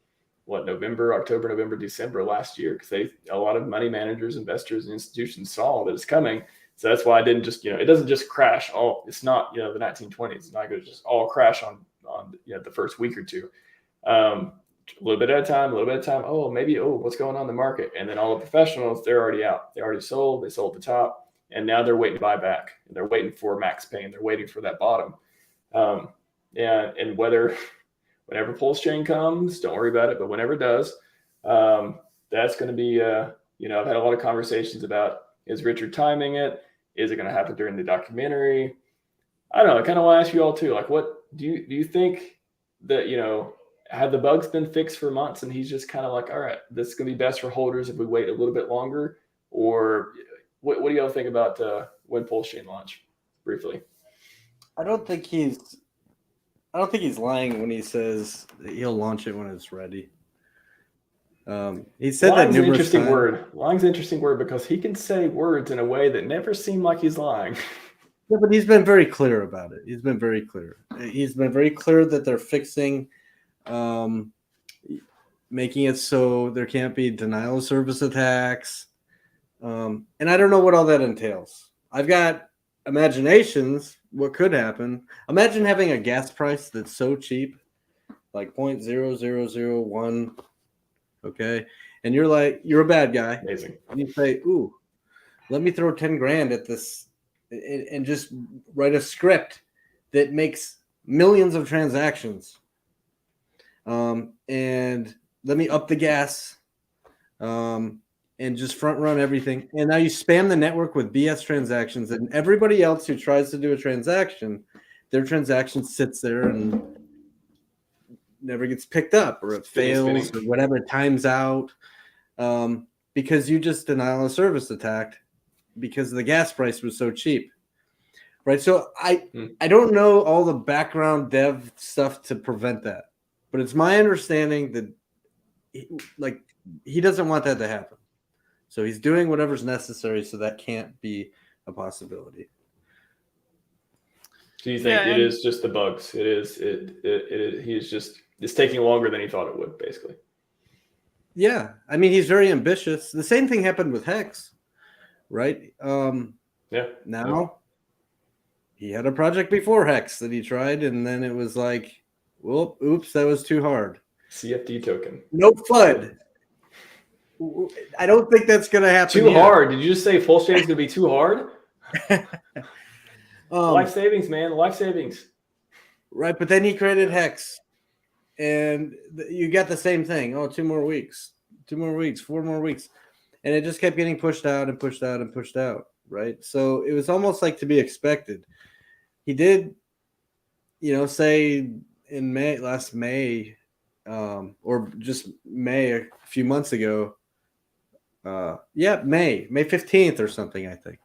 October, November, December last year, because a lot of money managers, investors, and institutions saw that it's coming. So that's why I didn't just it doesn't just crash all. It's not the 1920s. It's not going to just all crash on the first week or two. A little bit at a time. Oh, what's going on in the market? And then all the professionals, they're already out. They already sold. They sold the top. And now they're waiting to buy back. They're waiting for max pain. They're waiting for that bottom. And whenever PulseChain comes, don't worry about it. But whenever it does, that's going to be, I've had a lot of conversations about, is Richard timing it? Is it going to happen during the documentary? I don't know. I kind of want to ask you all too. Like, what do you think that, have the bugs been fixed for months and he's just kind of like, all right, this is going to be best for holders if we wait a little bit longer? Or what do y'all think about when PulseChain launch? Briefly, I don't think he's lying when he says that he'll launch it when it's ready. He said lying's that an interesting times. word. Lying's an interesting word because he can say words in a way that never seem like he's lying. Yeah, but he's been very clear about it. He's been very clear that they're fixing, making it so there can't be denial of service attacks. And I don't know what all that entails. I've got imaginations what could happen. Imagine having a gas price that's so cheap, like 0.0001. Okay. And you're a bad guy. Amazing. And you say, ooh, let me throw 10 grand at this and just write a script that makes millions of transactions. And let me up the gas. And just front run everything. And now you spam the network with BS transactions, and everybody else who tries to do a transaction, their transaction sits there and never gets picked up, or it fails, or whatever, it times out, because you just denial of service attacked because the gas price was so cheap. Right. So I don't know all the background dev stuff to prevent that, but it's my understanding that he doesn't want that to happen. So he's doing whatever's necessary so that can't be a possibility. Do you think it is just the bugs? It's taking longer than he thought it would, basically. Yeah. He's very ambitious. The same thing happened with HEX, right? Yeah. Now he had a project before HEX that he tried, and then it was like, well, oops, that was too hard. CFD token. No FUD. I don't think that's going to happen. Too hard. Did you just say PulseChain is going to be too hard? Life savings, man. Life savings. Right, but then he created HEX, and you got the same thing. Oh, 2 more weeks, 4 more weeks. And it just kept getting pushed out and pushed out and pushed out, right? So it was almost like to be expected. He did, say in last May, or just May a few months ago. May 15th or something, I think.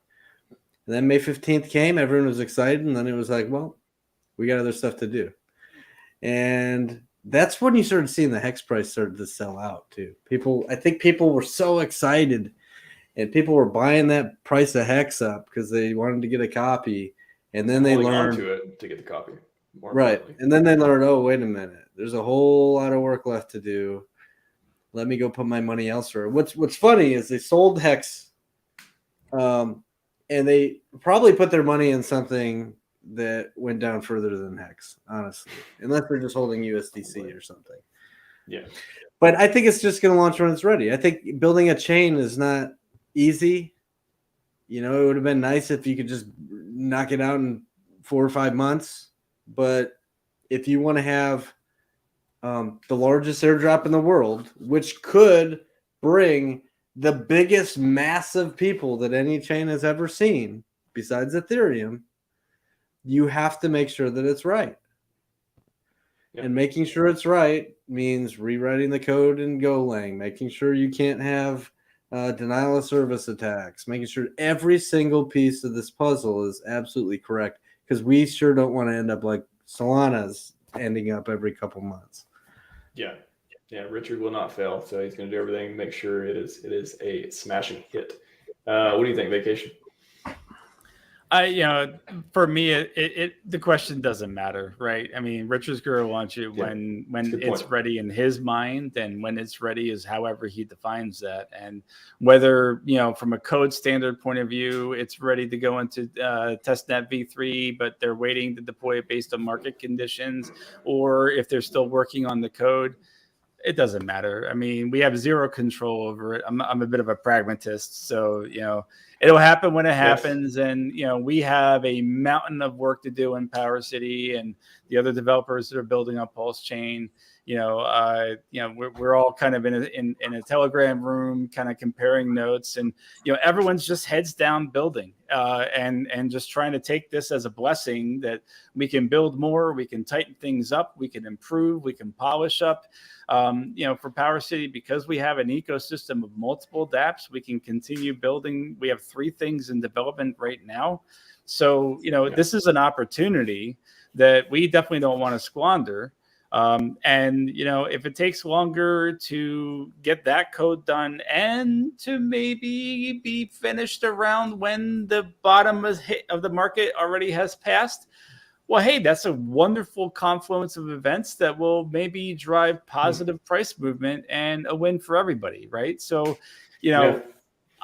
And then May 15th came, everyone was excited, and then it was like, well, we got other stuff to do. And that's when you started seeing the HEX price started to sell out too. I think people were so excited, and people were buying that price of HEX up because they wanted to get a copy. And then they learned to it to get the copy. Right. And then they learned, oh, wait a minute, there's a whole lot of work left to do. Let me go put my money elsewhere. What's funny is they sold HEX, and they probably put their money in something that went down further than HEX, honestly, unless they're just holding USDC or something. Yeah. But I think it's just going to launch when it's ready. I think building a chain is not easy. It would have been nice if you could just knock it out in 4 or 5 months. But if you want to have the largest airdrop in the world, which could bring the biggest mass of people that any chain has ever seen, besides Ethereum, you have to make sure that it's right. Yep. And making sure it's right means rewriting the code in Golang, making sure you can't have denial of service attacks, making sure every single piece of this puzzle is absolutely correct, because we sure don't want to end up like Solana's ending up every couple months. Yeah. Richard will not fail, so he's going to do everything to make sure it is a smashing hit. What do you think, Vacation? For me, the question doesn't matter, right? I mean, Richard's going to launch it when it's ready in his mind, and when it's ready is however he defines that. And whether, from a code standard point of view, it's ready to go into testnet v3, but they're waiting to deploy it based on market conditions, or if they're still working on the code, it doesn't matter. I mean, we have zero control over it. I'm a bit of a pragmatist, so it'll happen when it happens. Yes. And we have a mountain of work to do in PowerCity, and the other developers that are building up PulseChain. We're all kind of in a Telegram room, kind of comparing notes, and everyone's just heads down building, and just trying to take this as a blessing that we can build more, we can tighten things up, we can improve, we can polish up. For PowerCity, because we have an ecosystem of multiple dApps, we can continue building. We have 3 things in development right now. So, this is an opportunity that we definitely don't want to squander. If it takes longer to get that code done and to maybe be finished around when the bottom of the market already has passed, well, hey, that's a wonderful confluence of events that will maybe drive positive price movement and a win for everybody, right? So,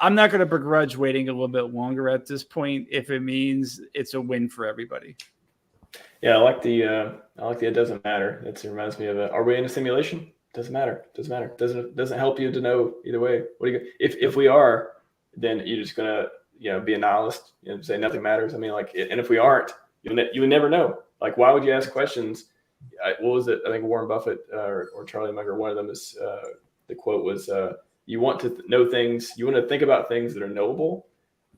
I'm not going to begrudge waiting a little bit longer at this point if it means it's a win for everybody. Yeah, I like the it doesn't matter. It reminds me of are we in a simulation? Doesn't matter. Doesn't help you to know either way. What do you if we are, then you're just gonna be a nihilist and say nothing matters. I mean, and if we aren't, you would never know. Like, why would you ask questions? What was it? I think Warren Buffett or Charlie Munger, one of them is the quote was, you want to know things, you want to think about things that are knowable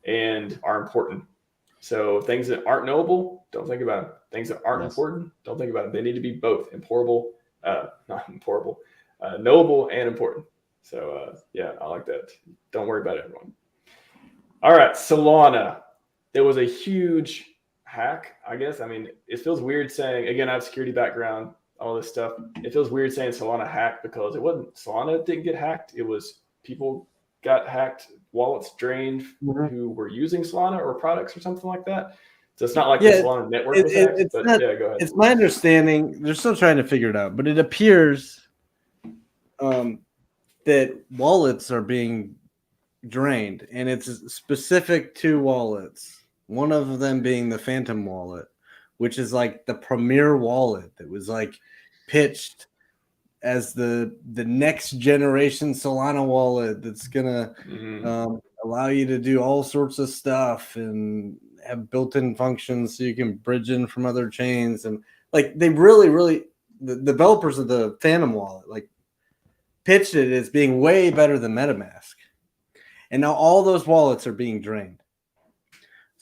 and are important. So things that aren't knowable, don't think about them. Things that aren't important, don't think about them. They need to be both knowable and important. So I like that. Don't worry about it, everyone. All right, Solana. There was a huge hack, I guess. I mean, it feels weird saying, again, I have security background, all this stuff. It feels weird saying Solana hacked because it wasn't. Solana didn't get hacked. It was people got hacked, wallets drained who were using Solana or products or something like that. So it's not like the Solana network was hacked. But go ahead. It's my understanding, they're still trying to figure it out, but it appears that wallets are being drained, and it's specific to wallets. One of them being the Phantom wallet, which is like the premier wallet that was like pitched as the next generation Solana wallet that's gonna allow you to do all sorts of stuff and have built-in functions so you can bridge in from other chains. And like they really the developers of the Phantom wallet like pitched it as being way better than MetaMask. And now all those wallets are being drained.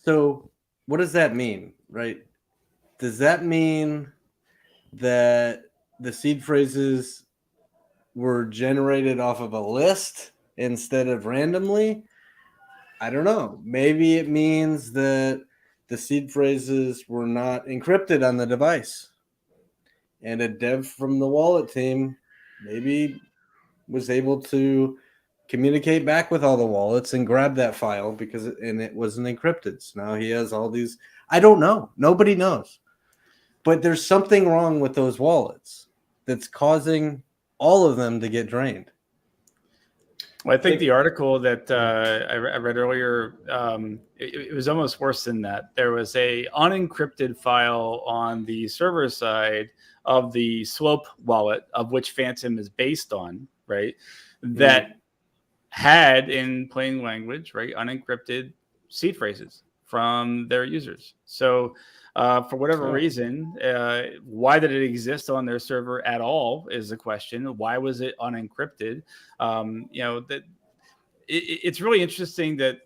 So what does that mean, right? Does that mean that the seed phrases were generated off of a list instead of randomly? I don't know. Maybe it means that the seed phrases were not encrypted on the device. And a dev from the wallet team maybe was able to communicate back with all the wallets and grab that file because it wasn't encrypted. So now he has all these. I don't know. Nobody knows. But there's something wrong with those wallets that's causing all of them to get drained. Well, I think the article that I read earlier, it was almost worse than that. There was a unencrypted file on the server side of the Slope wallet, of which Phantom is based on, right? That had, in plain language, right, unencrypted seed phrases from their users. So for whatever reason, why did it exist on their server at all is the question. Why was it unencrypted? That it's really interesting that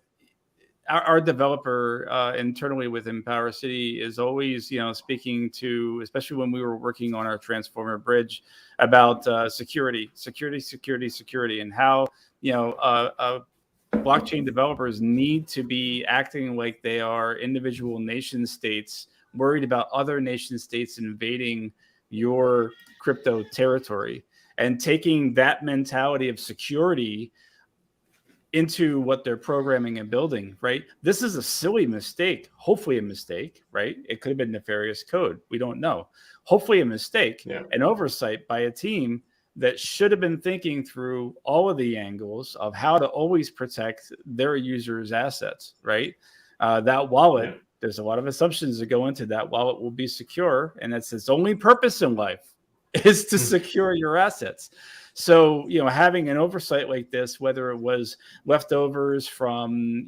our developer internally within PowerCity is always, speaking to, especially when we were working on our Transformer bridge, about security, and how, blockchain developers need to be acting like they are individual nation states worried about other nation states invading your crypto territory, and taking that mentality of security into what they're programming and building, right? This is a silly mistake, hopefully a mistake, right? It could have been nefarious code. We don't know. Hopefully a mistake, an oversight by a team that should have been thinking through all of the angles of how to always protect their users' assets, right? That wallet, there's a lot of assumptions that go into that wallet will be secure, and it's its only purpose in life is to secure your assets. So, having an oversight like this, whether it was leftovers from,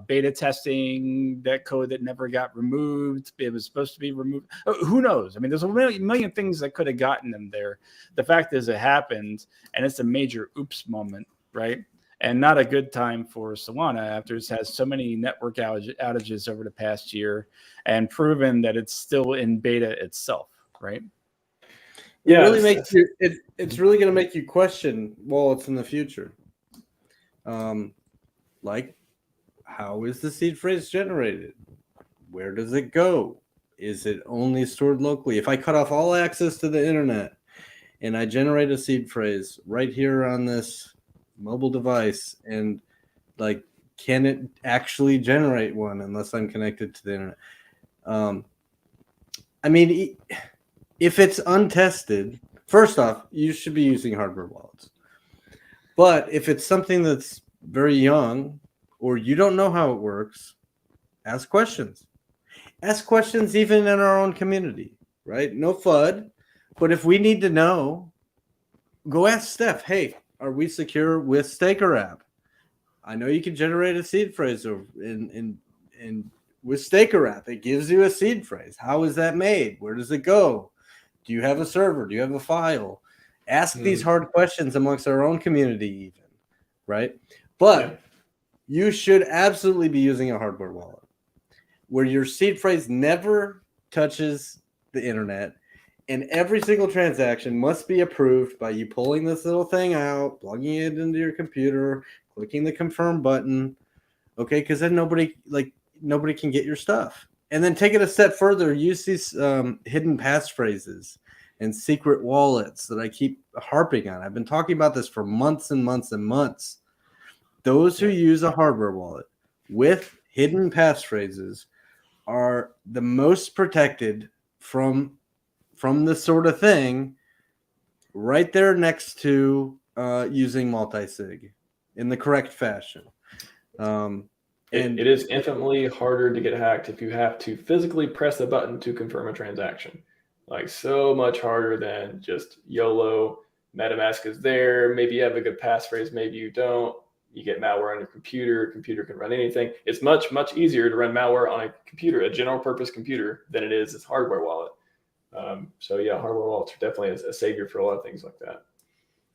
beta testing, that code that never got removed, it was supposed to be removed. Who knows? I mean, there's a million things that could have gotten them there. The fact is it happened, and it's a major oops moment, right? And not a good time for Solana after it's had so many network outages over the past year and proven that it's still in beta itself, right? Yeah, it really makes you. It's really going to make you question wallets in the future. Like, how is the seed phrase generated? Where does it go? Is it only stored locally? If I cut off all access to the internet and I generate a seed phrase right here on this mobile device, and like, can it actually generate one unless I'm connected to the internet? I mean, if it's untested, first off, you should be using hardware wallets. But if it's something that's very young or you don't know how it works, ask questions. Ask questions even in our own community, right? No FUD. But if we need to know, go ask Steph, hey, are we secure with Staker app? I know you can generate a seed phrase in with Staker app. It gives you a seed phrase. How is that made? Where does it go? Do you have a server? Do you have a file? Ask these hard questions amongst our own community even, right? But you should absolutely be using a hardware wallet where your seed phrase never touches the internet, and every single transaction must be approved by you pulling this little thing out, plugging it into your computer, clicking the confirm button, okay? Because then nobody can get your stuff. And then take it a step further, use these hidden passphrases and secret wallets that I keep harping on. I've been talking about this for months and months and months. Those who use a hardware wallet with hidden passphrases are the most protected from this sort of thing, right there next to using multi-sig in the correct fashion. It is infinitely harder to get hacked if you have to physically press a button to confirm a transaction. Like so much harder than just YOLO. MetaMask is there. Maybe you have a good passphrase, maybe you don't. You get malware on your computer. Computer can run anything. It's much, much easier to run malware on a computer, a general purpose computer, than it is a hardware wallet. So yeah, hardware wallets are definitely a savior for a lot of things like that.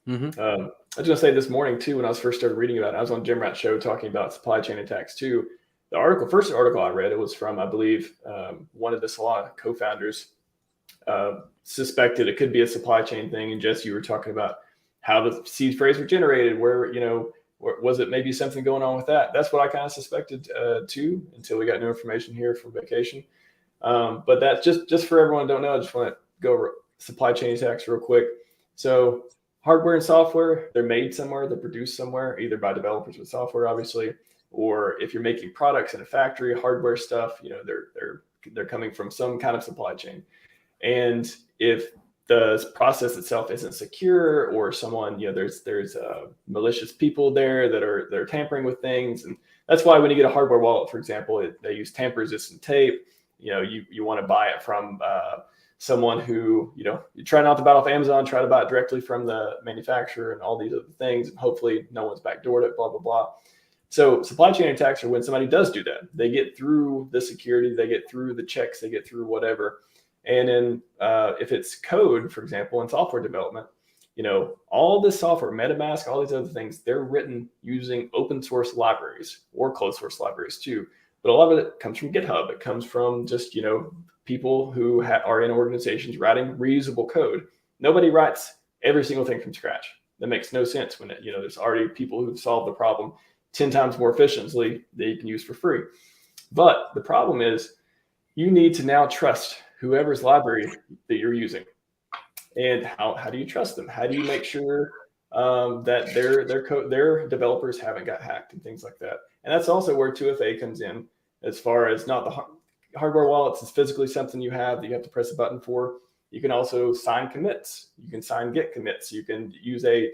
Mm-hmm. I was going to say this morning too, when I was first started reading about it, I was on Jim Rat's show talking about supply chain attacks too. The first article I read, it was from, I believe, one of the Solana co-founders suspected it could be a supply chain thing. And Jess, you were talking about how the seed phrase were generated, where, was it maybe something going on with that? That's what I kind of suspected too, until we got new information here from vacation. But that's just for everyone who don't know, I just want to go over supply chain attacks real quick. So hardware and software, they're made somewhere, they're produced somewhere, either by developers with software, obviously, or if you're making products in a factory, hardware stuff, they're coming from some kind of supply chain. And if the process itself isn't secure, or someone, there's malicious people there that are tampering with things, and that's why when you get a hardware wallet, for example, they use tamper-resistant tape. You want to buy it from someone who, you try not to buy it off Amazon, try to buy it directly from the manufacturer, and all these other things, and hopefully no one's backdoored it, blah, blah, blah. So supply chain attacks are when somebody does do that. They get through the security, they get through the checks, they get through whatever. And then if it's code, for example, in software development, all this software, MetaMask, all these other things, they're written using open source libraries or closed source libraries too. But a lot of it comes from GitHub. It comes from just, people who are in organizations writing reusable code. Nobody writes every single thing from scratch. That makes no sense when there's already people who've solved the problem 10 times more efficiently that you can use for free. But the problem is you need to now trust whoever's library that you're using. And how do you trust them? How do you make sure that their developers haven't got hacked and things like that? And that's also where 2FA comes in, as far as not the hardware wallets is physically something you have that you have to press a button for. You can also sign commits. You can sign Git commits. You can use a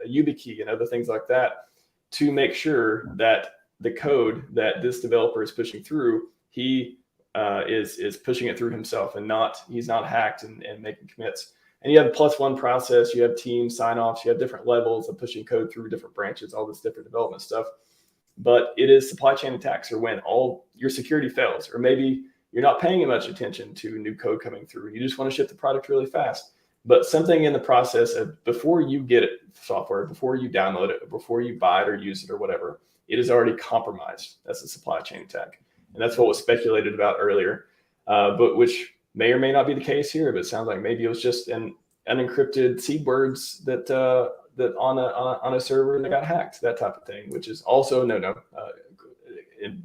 YubiKey and other things like that to make sure that the code that this developer is pushing through, he is pushing it through himself, and he's not hacked and making commits. And you have a +1 process, you have team sign-offs, you have different levels of pushing code through different branches, all this different development stuff. But it is supply chain attacks are when all your security fails, or maybe you're not paying much attention to new code coming through. You just want to ship the product really fast. But something in the process of before you get it, software, before you download it, before you buy it or use it or whatever, it is already compromised. That's a supply chain attack. And that's what was speculated about earlier, but which may or may not be the case here. But it sounds like maybe it was just an unencrypted seed words that on a server that got hacked, that type of thing, which is also no.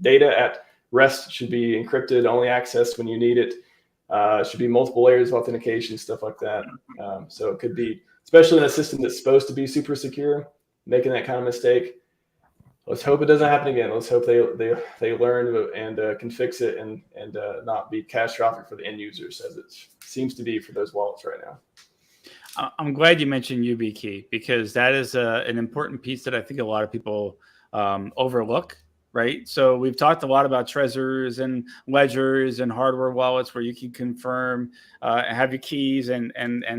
Data at rest should be encrypted, only accessed when you need it. Should be multiple layers of authentication, stuff like that. So it could be, especially in a system that's supposed to be super secure, making that kind of mistake. Let's hope it doesn't happen again. Let's hope they learn and can fix it and not be catastrophic for the end users, as it seems to be for those wallets right now. I'm glad you mentioned YubiKey, because that is an important piece that I think a lot of people overlook, right? So we've talked a lot about Trezors and ledgers and hardware wallets where you can confirm, have your keys and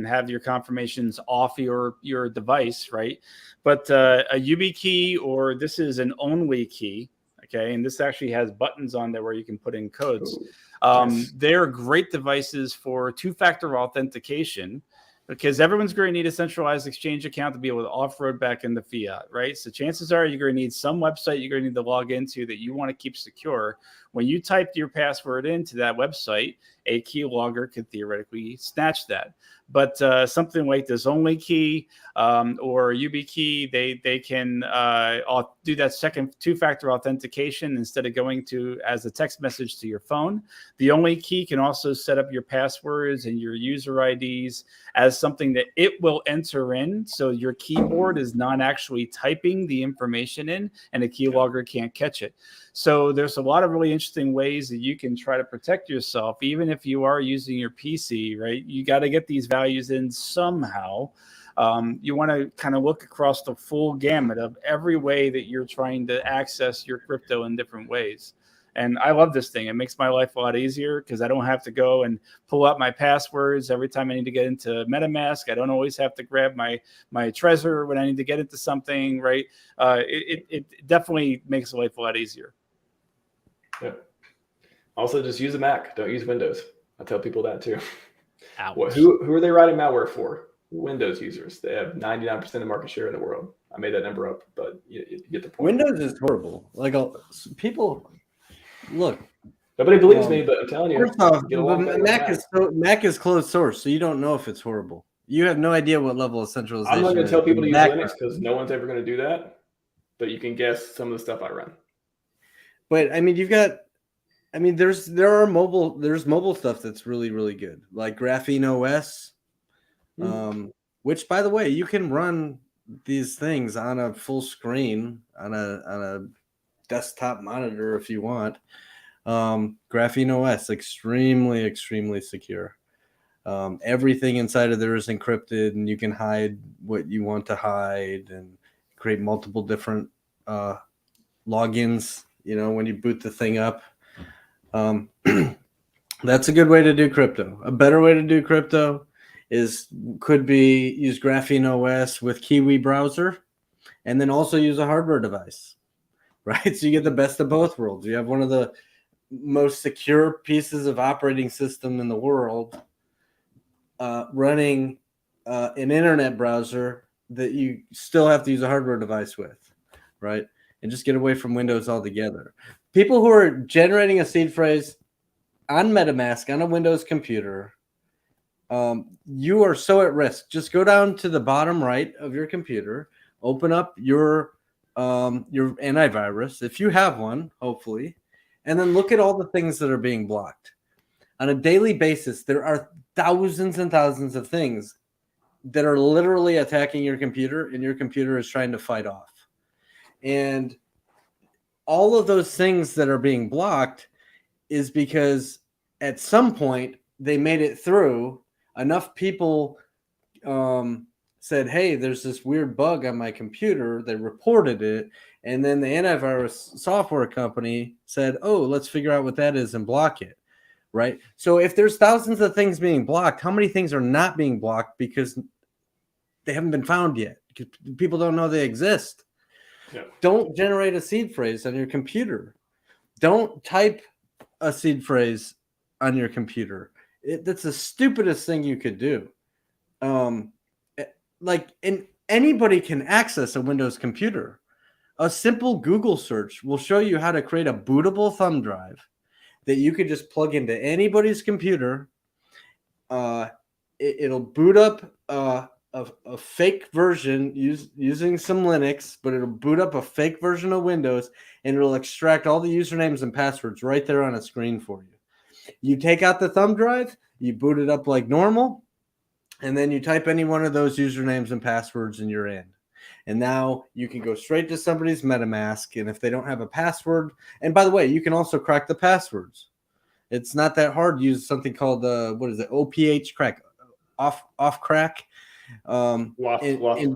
have your confirmations off your device, right? But a YubiKey, or this is an only key, okay? And this actually has buttons on there where you can put in codes. Yes. They're great devices for two-factor authentication, because everyone's going to need a centralized exchange account to be able to off-road back into fiat, right? So chances are you're going to need some website you're going to need to log into that you want to keep secure. When you type your password into that website, a keylogger could theoretically snatch that. But something like this only key or YubiKey, they can do that second two-factor authentication instead of going to as a text message to your phone. The only key can also set up your passwords and your user IDs as something that it will enter in, so your keyboard is not actually typing the information in, and a keylogger can't catch it. So there's a lot of really interesting ways that you can try to protect yourself, even if you are using your PC, right? You got to get these values in somehow. You want to kind of look across the full gamut of every way that you're trying to access your crypto in different ways. And I love this thing. It makes my life a lot easier because I don't have to go and pull up my passwords every time I need to get into MetaMask. I don't always have to grab my Trezor when I need to get into something, right? It definitely makes life a lot easier. Yeah. Also, just use a Mac. Don't use Windows. I tell people that too. Well, who are they writing malware for? Windows users. They have 99% of the market share in the world. I made that number up, but you get the point. Windows is horrible. Like people, look. Nobody believes me, but I'm telling you. First off, Mac is closed source, so you don't know if it's horrible. You have no idea what level of centralization. I'm not going to tell people to use Linux because no one's ever going to do that. But you can guess some of the stuff I run. But I mean, there's mobile stuff that's really, really good, like Graphene OS. Which, by the way, you can run these things on a full screen on a desktop monitor if you want. Graphene OS, extremely, extremely secure. Everything inside of there is encrypted, and you can hide what you want to hide and create multiple different logins. When you boot the thing up. That's a good way to do crypto. A better way to do crypto could be use Graphene OS with Kiwi browser, and then also use a hardware device, right? So you get the best of both worlds. You have one of the most secure pieces of operating system in the world running an internet browser that you still have to use a hardware device with, right? And just get away from Windows altogether. People who are generating a seed phrase on MetaMask on a Windows computer, you are so at risk. Just go down to the bottom right of your computer, open up your antivirus, if you have one, hopefully, and then look at all the things that are being blocked. On a daily basis, there are thousands and thousands of things that are literally attacking your computer, and your computer is trying to fight off. And all of those things that are being blocked is because at some point they made it through. Enough people said, hey, there's this weird bug on my computer. They reported it. And then the antivirus software company said, oh, let's figure out what that is and block it. Right. So if there's thousands of things being blocked, how many things are not being blocked because they haven't been found yet? Because people don't know they exist. Yeah. Don't generate a seed phrase on your computer. Don't type a seed phrase on your computer. That's the stupidest thing you could do. Anybody can access a Windows computer. A simple Google search will show you how to create a bootable thumb drive that you could just plug into anybody's computer. It'll boot up a fake version using some Linux, but it'll boot up a fake version of Windows, and it'll extract all the usernames and passwords right there on a screen for you. You take out the thumb drive, you boot it up like normal, and then you type any one of those usernames and passwords and you're in. And now you can go straight to somebody's MetaMask, and if they don't have a password, and by the way, you can also crack the passwords. It's not that hard to use something called OPH crack, off crack. Lost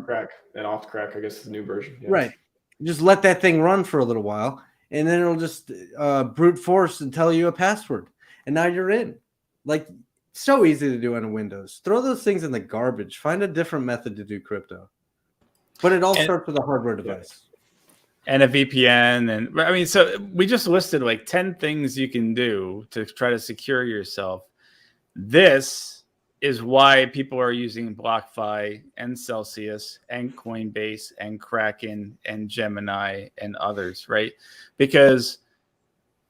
crack and off crack, I guess is the new version. Yes. Right. Just let that thing run for a little while, and then it'll just brute force and tell you a password. And now you're in. Like, so easy to do on Windows. Throw those things in the garbage. Find a different method to do crypto. But it all starts with a hardware device. And a VPN. And I mean, so we just listed like 10 things you can do to try to secure yourself. This is why people are using BlockFi and Celsius and Coinbase and Kraken and Gemini and others, right? Because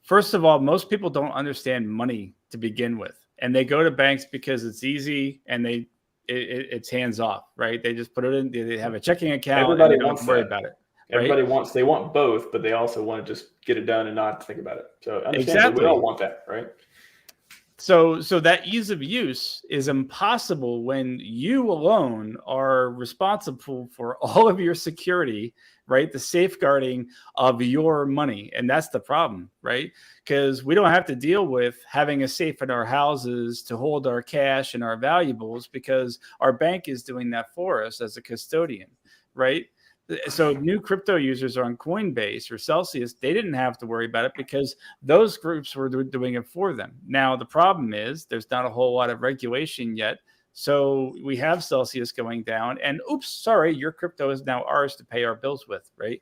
first of all, most people don't understand money to begin with. And they go to banks because it's easy and it's hands off, right? They just put it in, they have a checking account. Everybody and they wants don't worry that. about it. Everybody they want both, but they also want to just get it done and not think about it. So understand we all want that, right? So that ease of use is impossible when you alone are responsible for all of your security, right? The safeguarding of your money. And that's the problem, right? Because we don't have to deal with having a safe in our houses to hold our cash and our valuables, because our bank is doing that for us as a custodian, right? So new crypto users on Coinbase or Celsius, they didn't have to worry about it because those groups were doing it for them. Now, the problem is there's not a whole lot of regulation yet. So we have Celsius going down, and oops, sorry, your crypto is now ours to pay our bills with, right?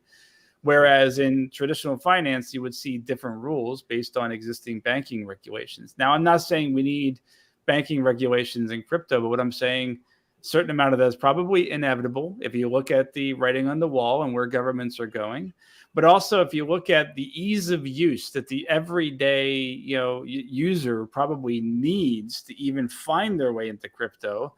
Whereas in traditional finance, you would see different rules based on existing banking regulations. Now, I'm not saying we need banking regulations in crypto, but what I'm saying, certain amount of that is probably inevitable if you look at the writing on the wall and where governments are going. But also, if you look at the ease of use that the everyday user probably needs to even find their way into crypto,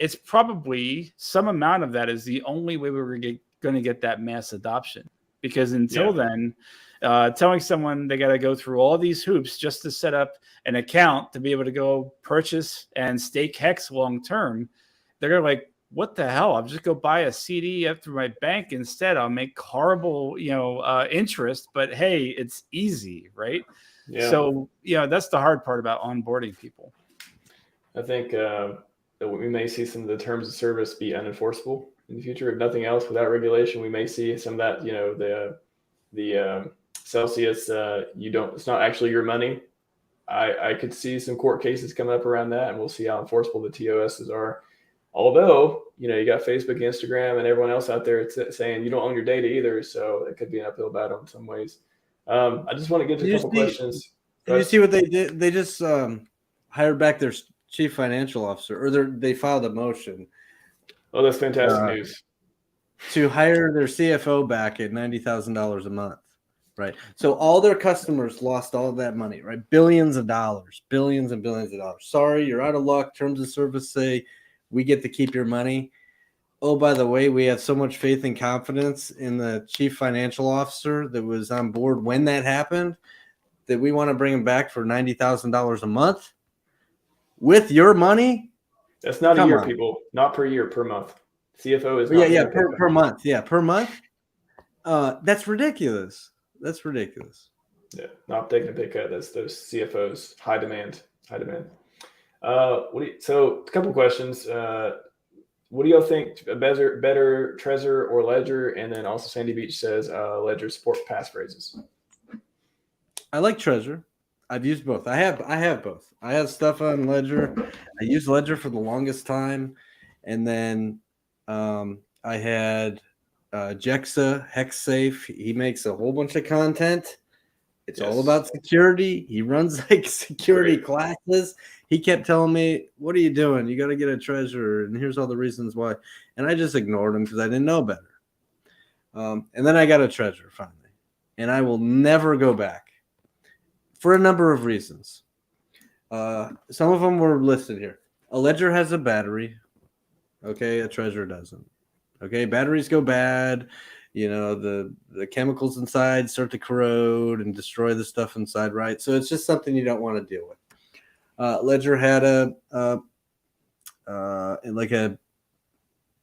it's probably some amount of that is the only way we're going to get that mass adoption. Because until then, telling someone they got to go through all these hoops just to set up an account to be able to go purchase and stake HEX long term, they're going to like, what the hell? I'll just go buy a CD through my bank instead. I'll make horrible, interest, but hey, it's easy, right? Yeah. So, that's the hard part about onboarding people. I think that we may see some of the terms of service be unenforceable in the future. If nothing else, without regulation, we may see some of that, the Celsius, it's not actually your money. I could see some court cases coming up around that, and we'll see how enforceable the TOSs are. Although, you got Facebook, Instagram, and everyone else out there saying you don't own your data either, so it could be an uphill battle in some ways. I just want to get to a couple questions. Did you see what they did? They just hired back their chief financial officer, or they filed a motion. Oh, that's fantastic news. To hire their CFO back at $90,000 a month, right? So all their customers lost all of that money, right? Billions and billions of dollars. Sorry, you're out of luck. Terms of service say we get to keep your money. Oh, by the way, we have so much faith and confidence in the chief financial officer that was on board when that happened that we want to bring him back for $90,000 a month with your money. That's not a year, people. Not per year, per month. CFO is not per month. Yeah, per month. That's ridiculous. Yeah, not taking a pay cut. That's those CFOs. High demand. So a couple questions. What do y'all think? Better Trezor or Ledger? And then also Sandy Beach says Ledger support passphrases. I like Trezor. I've used both. I have both. I have stuff on Ledger. I used Ledger for the longest time, and then I had Jexa, HEX Safe. He makes a whole bunch of content. It's all about security. He runs like security classes. He kept telling me, "What are you doing? You got to get a Trezor, and here's all the reasons why." And I just ignored him because I didn't know better. And then I got a Trezor finally, and I will never go back for a number of reasons. Some of them were listed here. A Ledger has a battery. Okay, a Trezor doesn't. Okay, batteries go bad. The chemicals inside start to corrode and destroy the stuff inside, right? So it's just something you don't want to deal with. Ledger had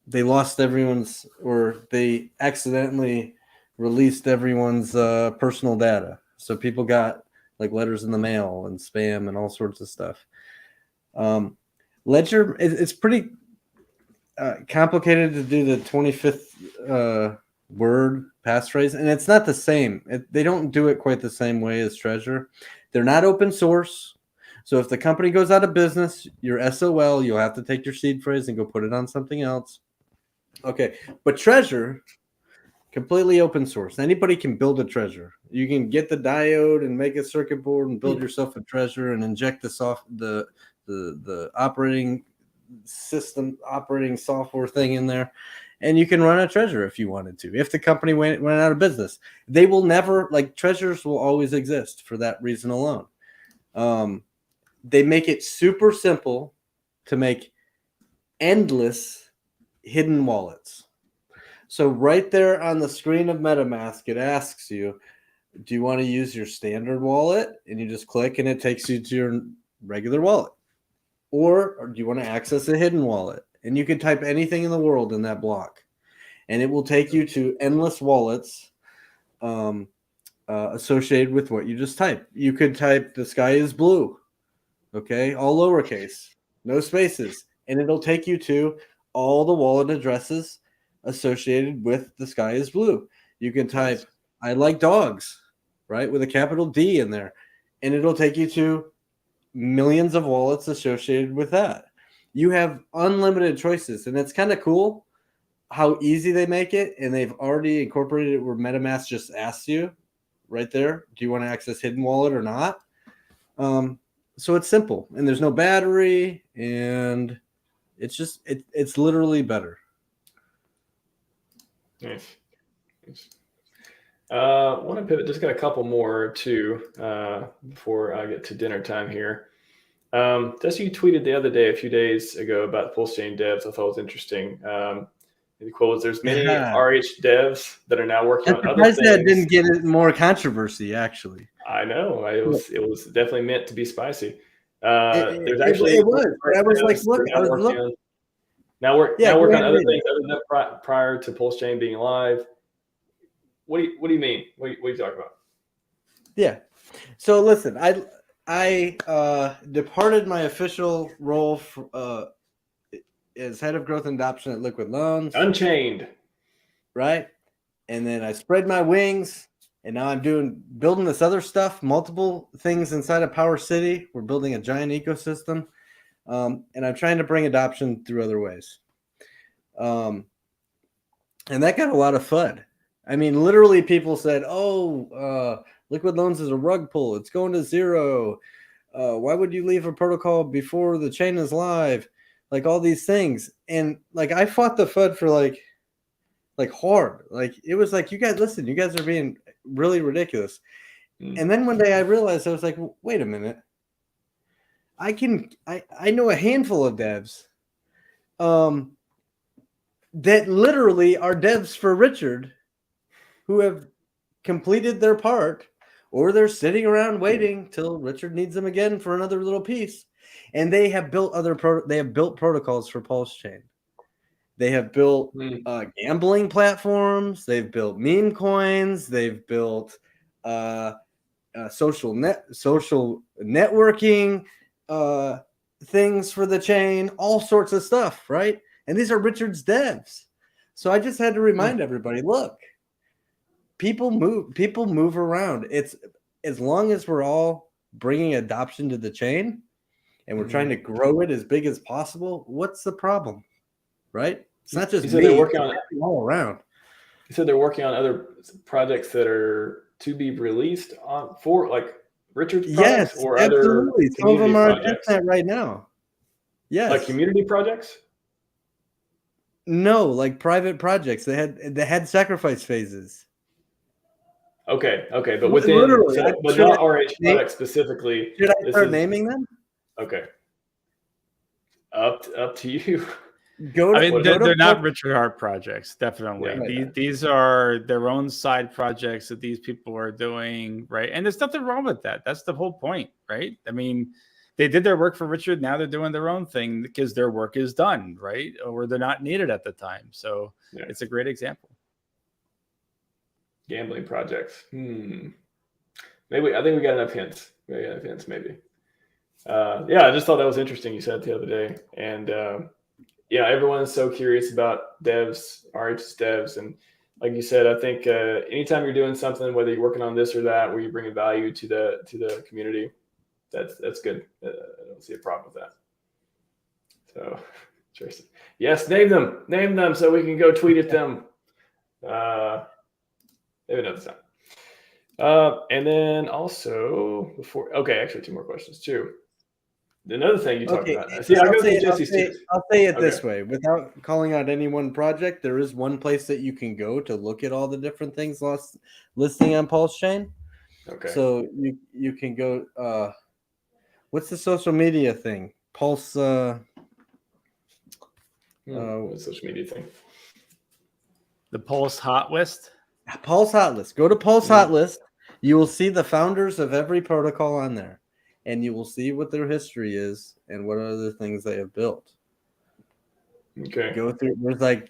they lost everyone's, or they accidentally released everyone's personal data. So people got like letters in the mail and spam and all sorts of stuff. Ledger, it's pretty complicated to do the 25th word passphrase, and it's not the same. They don't do it quite the same way as Trezor. They're not open source. So if the company goes out of business, your SOL, you'll have to take your seed phrase and go put it on something else. Okay, but Trezor, completely open source. Anybody can build a Trezor. You can get the diode and make a circuit board and build yourself a Trezor and inject the operating software thing in there, and you can run a Trezor if you wanted to. If the company went out of business, they will never, like, Trezors will always exist for that reason alone. They make it super simple to make endless hidden wallets. So right there on the screen of MetaMask, it asks you, do you want to use your standard wallet? And you just click and it takes you to your regular wallet. Or do you want to access a hidden wallet? And you can type anything in the world in that block. And it will take you to endless wallets associated with what you just typed. You could type the sky is blue. Okay, all lowercase, no spaces. And it'll take you to all the wallet addresses associated with the sky is blue. You can type I like dogs, right, with a capital D in there. And it'll take you to millions of wallets associated with that. You have unlimited choices, and it's kind of cool how easy they make it, and they've already incorporated it where MetaMask just asks you right there, do you want to access hidden wallet or not? So it's simple, and there's no battery, and it's just it's literally better. Nice. I want to pivot. Just got a couple more too before I get to dinner time here. Just you tweeted the other day, a few days ago, about PulseChain devs. I thought it was interesting. The quote was, "There's many RH devs that are now working on other things." That didn't get it more controversy, actually. I know it was definitely meant to be spicy. There's actually it was. I was like, look, now work on other things other than prior to PulseChain being live. What do you mean? What are you talking about? Yeah. So listen, I departed my official role as head of growth and adoption at Liquid Loans. Unchained. Right. And then I spread my wings, and now I'm building this other stuff, multiple things inside of PowerCity. We're building a giant ecosystem. And I'm trying to bring adoption through other ways. And that got a lot of FUD. I mean, literally people said, Liquid Loans is a rug pull. It's going to zero. Why would you leave a protocol before the chain is live? Like all these things. And like, I fought the FUD for like hard. Like, it was like, you guys, listen, you guys are being really ridiculous. And then one day I realized, I was like, wait a minute. I know a handful of devs that literally are devs for Richard who have completed their part, or they're sitting around waiting till Richard needs them again for another little piece. And they have built protocols for PulseChain. They have built gambling platforms. They've built meme coins. They've built social networking things for the chain, all sorts of stuff, right? And these are Richard's devs. So I just had to remind everybody, look, people move around. It's as long as we're all bringing adoption to the chain and we're trying to grow it as big as possible, what's the problem, right? It's not just me. They're working on all around. You said they're working on other projects that are to be released for like Richard's projects, or absolutely. Other some of them are projects? That right now. Yes, like community projects. No, like private projects. They had sacrifice phases. Okay, but within, but not RH products specifically. Should I start naming them? Okay, up to you. They're not Richard Hart projects, definitely. Yeah, these are their own side projects that these people are doing, right? And there's nothing wrong with that. That's the whole point, right? I mean, they did their work for Richard. Now they're doing their own thing because their work is done, right? Or they're not needed at the time. So it's a great example. Gambling projects. Maybe I think we got enough hints. Maybe. I just thought that was interesting. You said it the other day, and everyone's so curious about devs, RH's devs, and like you said, I think anytime you're doing something, whether you're working on this or that, where you're bringing value to the community, that's good. I don't see a problem with that. So, interesting. Yes, name them so we can go tweet at them. Maybe another time. And then also actually 2 more questions too. Another thing you talked about. See, I'll say it this way, without calling out any one project. There is one place that you can go to look at all the different things listing on PulseChain. Okay. So you can go. What's the social media thing? Pulse. What's social media thing? The Pulse Hot List. Pulse Hot List. Go to Pulse Hot List. You will see the founders of every protocol on there, and you will see what their history is and what other things they have built. Okay. Go through. There's like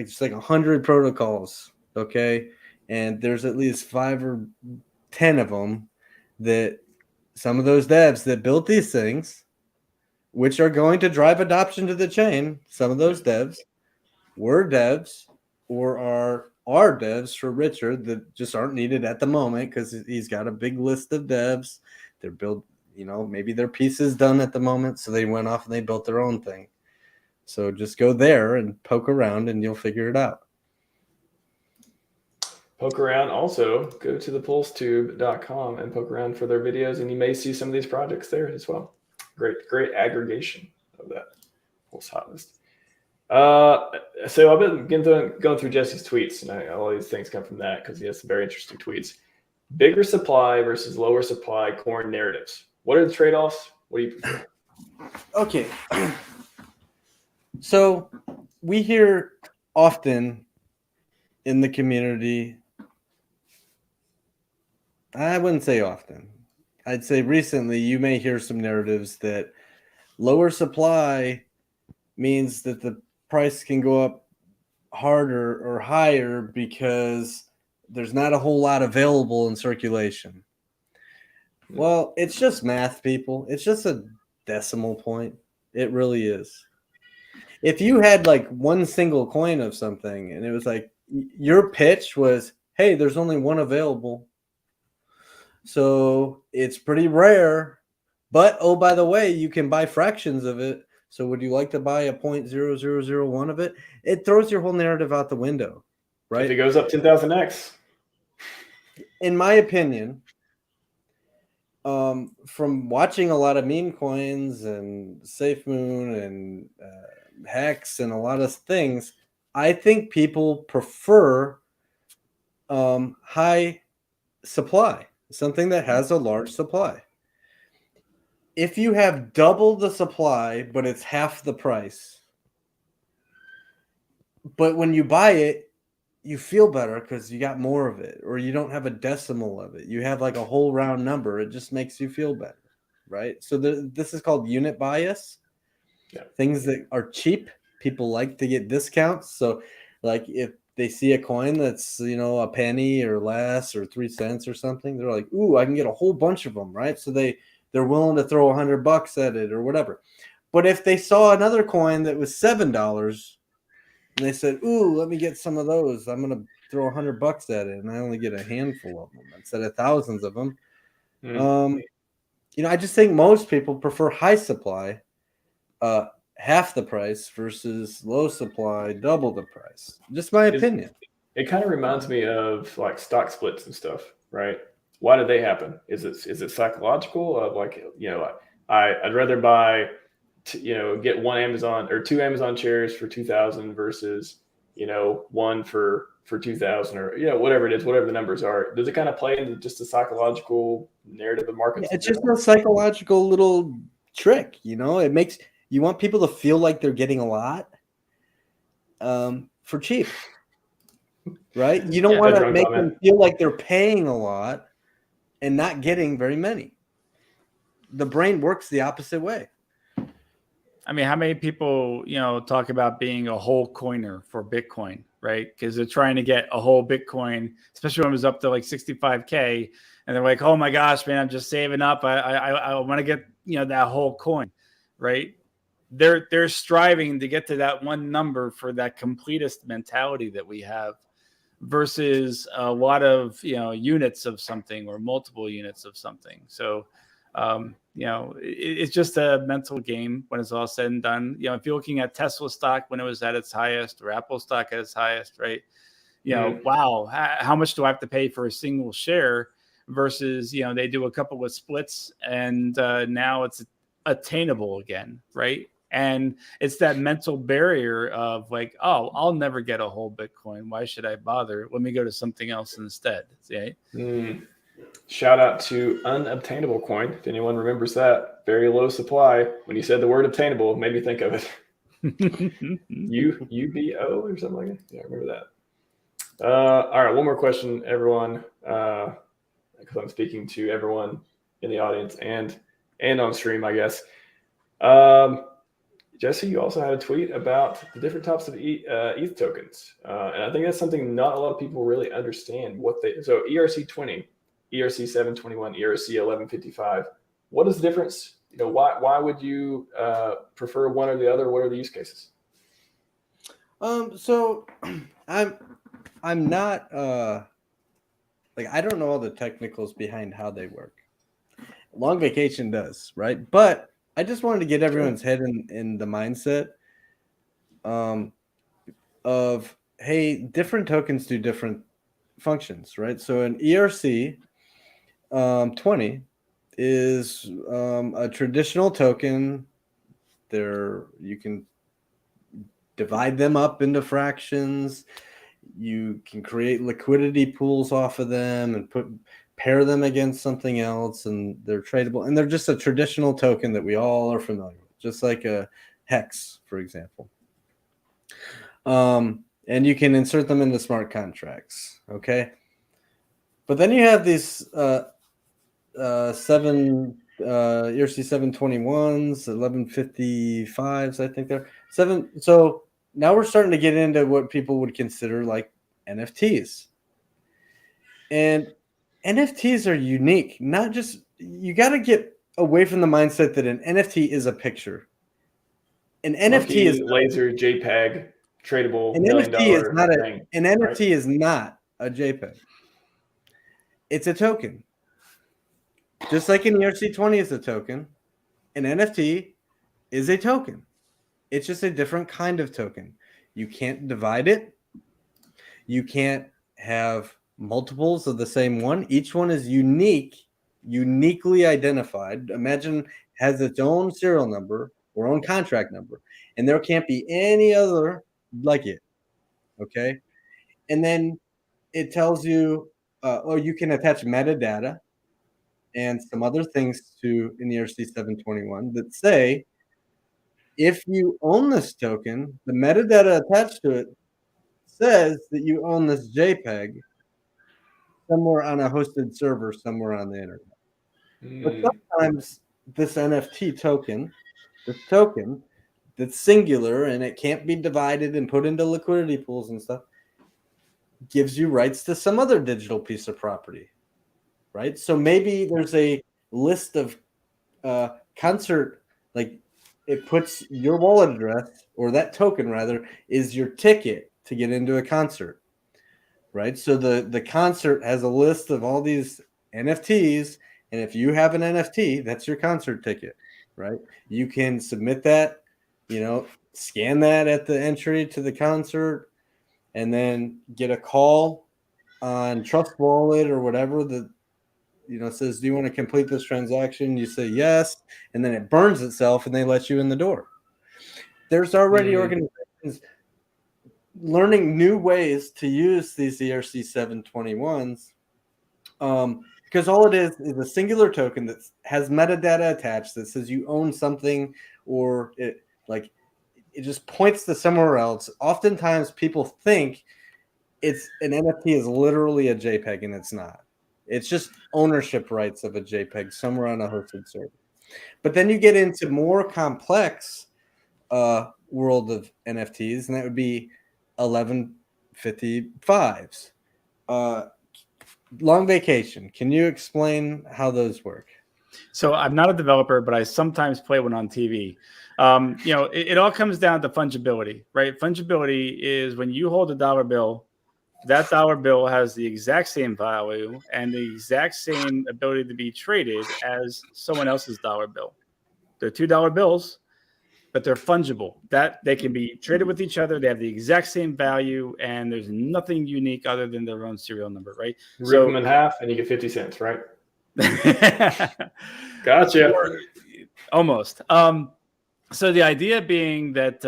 just like 100 protocols, okay, and there's at least 5 or 10 of them that some of those devs that built these things, which are going to drive adoption to the chain. Some of those devs were devs or are devs for Richard that just aren't needed at the moment because he's got a big list of devs. They're built, maybe their piece is done at the moment, so they went off and they built their own thing. So just go there and poke around and you'll figure it out. Poke around. Also, go to the pulsetube.com and poke around for their videos, and you may see some of these projects there as well. Great aggregation of that Pulse hot list. So I've been going through Jesse's tweets, and all these things come from that because he has some very interesting tweets. Bigger supply versus lower supply coin narratives. What are the trade-offs? What do you prefer? Okay. So we hear often in the community, I wouldn't say often, I'd say recently you may hear some narratives that lower supply means that the price can go up harder or higher because there's not a whole lot available in circulation. Well, it's just math, people. It's just a decimal point. It really is. If you had like one single coin of something and it was like your pitch was, hey, there's only one available, so it's pretty rare, but oh, by the way, you can buy fractions of it. So would you like to buy a 0.0001 of it? It throws your whole narrative out the window, right? If it goes up 10,000x. In my opinion, from watching a lot of meme coins and SafeMoon and HEX and a lot of things, I think people prefer high supply, something that has a large supply. If you have double the supply, but it's half the price, but when you buy it, you feel better because you got more of it, or you don't have a decimal of it. You have like a whole round number. It just makes you feel better, right? So this is called unit bias. Yeah. Things that are cheap, people like to get discounts. So like if they see a coin that's, a penny or less or 3 cents or something, they're like, ooh, I can get a whole bunch of them, right? So they're willing to throw $100 at it or whatever. But if they saw another coin that was $7 and they said, ooh, let me get some of those, I'm going to throw $100 at it, and I only get a handful of them instead of thousands of them. I just think most people prefer high supply, half the price versus low supply, double the price. Just my opinion. It kind of reminds me of like stock splits and stuff, right? Why did they happen? Is it psychological of like, I'd rather buy, get one Amazon or 2 Amazon shares for 2,000 versus, one for 2,000 or, whatever it is, whatever the numbers are. Does it kind of play into just the psychological narrative of markets? Yeah, it's just a psychological little trick, it makes you want people to feel like they're getting a lot for cheap, right? You don't want to make them feel like they're paying a lot and not getting very many. The brain works the opposite way. I mean, how many people, talk about being a whole coiner for Bitcoin, right? Because they're trying to get a whole Bitcoin, especially when it was up to like 65K. And they're like, oh my gosh, man, I'm just saving up. I want to get, that whole coin, right? They're striving to get to that one number for that completist mentality that we have versus a lot of, units of something or multiple units of something. So, it's just a mental game when it's all said and done. If you're looking at Tesla stock when it was at its highest or Apple stock at its highest, right? Wow, how much do I have to pay for a single share versus, they do a couple of splits and now it's attainable again, right? And it's that mental barrier of like, oh, I'll never get a whole Bitcoin. Why should I bother? Let me go to something else instead. See? Shout out to unobtainable coin. If anyone remembers that, very low supply. When you said the word obtainable, it made me think of it. UBO or something like that. Yeah, I remember that. All right, one more question, everyone. because I'm speaking to everyone in the audience and on stream, I guess. Jesse, you also had a tweet about the different types of ETH tokens, and I think that's something not a lot of people really understand. So ERC20, ERC721, ERC1155. What is the difference? Why would you prefer one or the other? What are the use cases? So I'm not I don't know all the technicals behind how they work. Long Vacation does, right? But I just wanted to get everyone's head in the mindset of, hey, different tokens do different functions, right? So an ERC 20 is a traditional token. You can divide them up into fractions. You can create liquidity pools off of them and pair them against something else, and they're tradable. And they're just a traditional token that we all are familiar with, just like a HEX, for example. And you can insert them into smart contracts, okay? But then you have these ERC 721s, 1155s, I think they're 7. So now we're starting to get into what people would consider like NFTs. And NFTs are unique. Not just, you got to get away from the mindset that an NFT is a picture. An NFT is laser JPEG tradable. An NFT is not thing, an NFT right? is not a JPEG. It's a token. Just like an ERC20 is a token, an NFT is a token. It's just a different kind of token. You can't divide it. You can't have multiples of the same one. Each one is uniquely identified. Imagine has its own serial number or own contract number, and there can't be any other like it. Okay. And then it tells you, or you can attach metadata and some other things to in the ERC 721 that say, if you own this token, the metadata attached to it says that you own this JPEG somewhere on a hosted server somewhere on the internet. But sometimes this NFT token, that's singular and it can't be divided and put into liquidity pools and stuff, gives you rights to some other digital piece of property, right? So maybe there's a list of concert, like it puts your wallet address, or that token rather, is your ticket to get into a concert, right? So the concert has a list of all these NFTs, and if you have an NFT, that's your concert ticket, right? You can submit that, scan that at the entry to the concert, and then get a call on Trust Wallet or whatever that says, do you want to complete this transaction? You say yes, and then it burns itself and they let you in the door. There's already organizations learning new ways to use these ERC 721s because all it is a singular token that has metadata attached that says you own something, or it just points to somewhere else. Oftentimes people think it's an NFT is literally a JPEG, and it's not. It's just ownership rights of a JPEG somewhere on a hosted server. But then you get into more complex world of NFTs, and that would be 1155s. Long Vacation. Can you explain how those work? So I'm not a developer, but I sometimes play one on TV. It all comes down to fungibility, right? Fungibility is when you hold a dollar bill, that dollar bill has the exact same value and the exact same ability to be traded as someone else's dollar bill. They're $2 bills, but they're fungible. That they can be traded with each other. They have the exact same value, and there's nothing unique other than their own serial number, right? Rip them in half, and you get 50 cents, right? Gotcha. Almost. So the idea being that,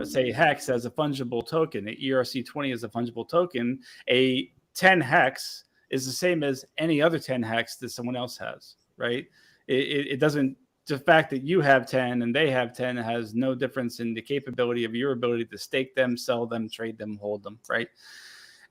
say HEX as a fungible token, the ERC20 is a fungible token, a 10 HEX is the same as any other 10 HEX that someone else has, right? It doesn't, the fact that you have 10 and they have 10 has no difference in the capability of your ability to stake them, sell them, trade them, hold them, right?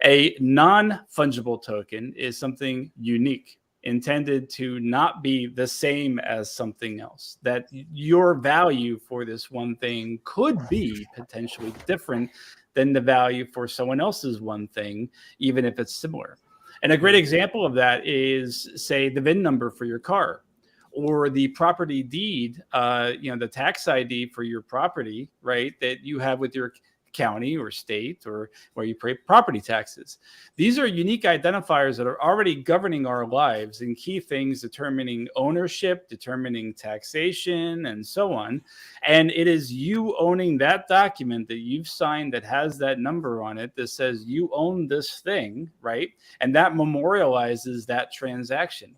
A non-fungible token is something unique. intended to not be the same as something else, that your value for this one thing could be potentially different than the value for someone else's one thing, even if it's similar. And a great example of that is, say, the VIN number for your car, or the property deed, the tax ID for your property, right, that you have with your county or state, or where you pay property taxes. These are unique identifiers that are already governing our lives and key things determining ownership, determining taxation, and so on. And it is you owning that document that you've signed that has that number on it that says you own this thing, right? And that memorializes that transaction.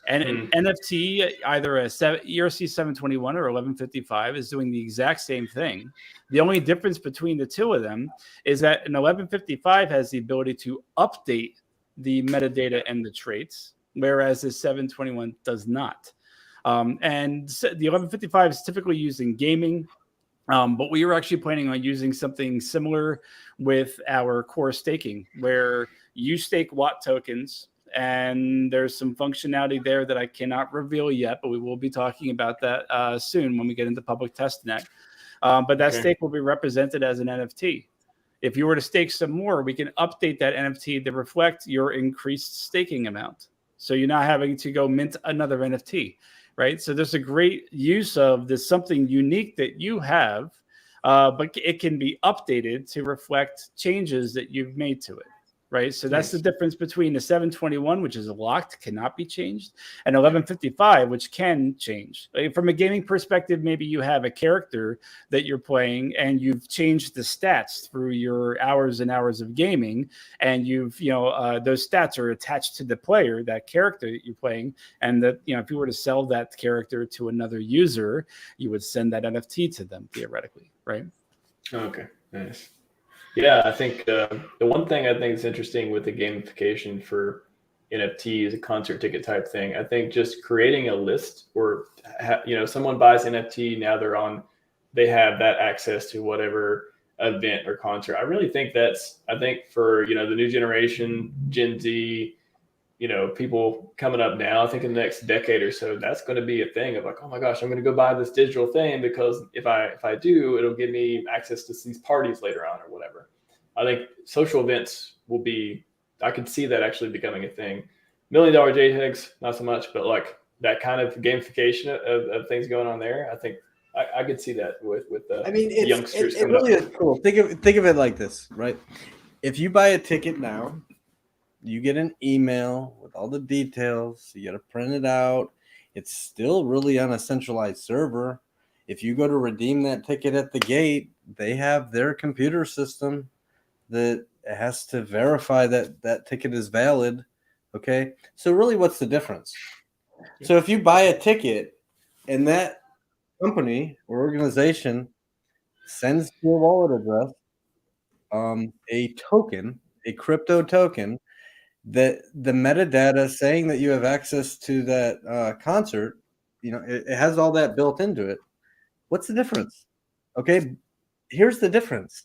And an NFT, either a ERC 721 or 1155, is doing the exact same thing. The only difference between the two of them is that an 1155 has the ability to update the metadata and the traits, whereas the 721 does not. And the 1155 is typically used in gaming, but we were actually planning on using something similar with our core staking, where you stake Watt tokens. And there's some functionality there that I cannot reveal yet, but we will be talking about that soon when we get into public testnet. But that stake will be represented as an NFT. If you were to stake some more, we can update that NFT to reflect your increased staking amount. So you're not having to go mint another NFT, right? So there's a great use of this, something unique that you have, but it can be updated to reflect changes that you've made to it. Right. So that's the difference between the 721, which is locked, cannot be changed, and 1155, which can change. From a gaming perspective, maybe you have a character that you're playing and you've changed the stats through your hours and hours of gaming. And you've, those stats are attached to the player, that character that you're playing. And that, if you were to sell that character to another user, you would send that NFT to them theoretically. Right. Okay. Nice. Yeah, I think the one thing I think is interesting with the gamification for NFTs, a concert ticket type thing, I think just creating a list where, someone buys NFT, now they have that access to whatever event or concert. I really think for, the new generation, Gen Z, people coming up now, I think in the next decade or so, that's going to be a thing of like, oh my gosh, I'm going to go buy this digital thing because if I do, it'll give me access to these parties later on or whatever. I think social events I could see that actually becoming a thing. $1 million JPEGs, not so much, but like that kind of gamification of things going on there. I think I could see that with the youngsters. It really is cool. Think of it like this, right? If you buy a ticket now, you get an email with all the details. You got to print it out. It's still really on a centralized server. If you go to redeem that ticket at the gate, they have their computer system that has to verify that that ticket is valid. Okay. So really, what's the difference? So if you buy a ticket and that company or organization sends to your wallet address a token, a crypto token, that the metadata saying that you have access to that concert, it has all that built into it. What's the difference? Okay, here's the difference.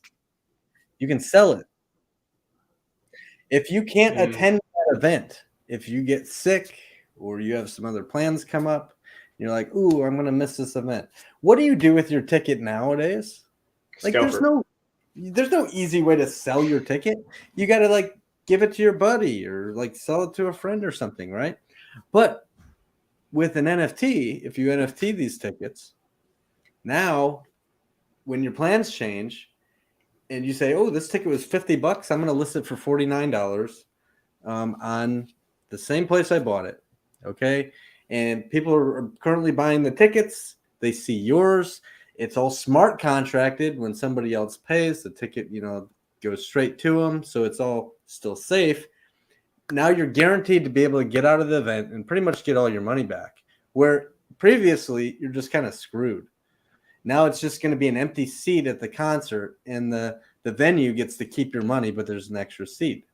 You can sell it. If you can't attend that event, if you get sick or you have some other plans come up, you're like, ooh, I'm going to miss this event. What do you do with your ticket nowadays? Like, there's no easy way to sell your ticket. You got to give it to your buddy or sell it to a friend or something, right? But with an NFT, if you NFT these tickets, now when your plans change and you say, oh, this ticket was $50, I'm going to list it for $49 on the same place I bought it. Okay. And people are currently buying the tickets. They see yours. It's all smart contracted. When somebody else pays, the ticket, goes straight to them. So it's all still safe. Now you're guaranteed to be able to get out of the event and pretty much get all your money back. Where previously you're just kind of screwed. Now it's just going to be an empty seat at the concert, and the venue gets to keep your money, but there's an extra seat.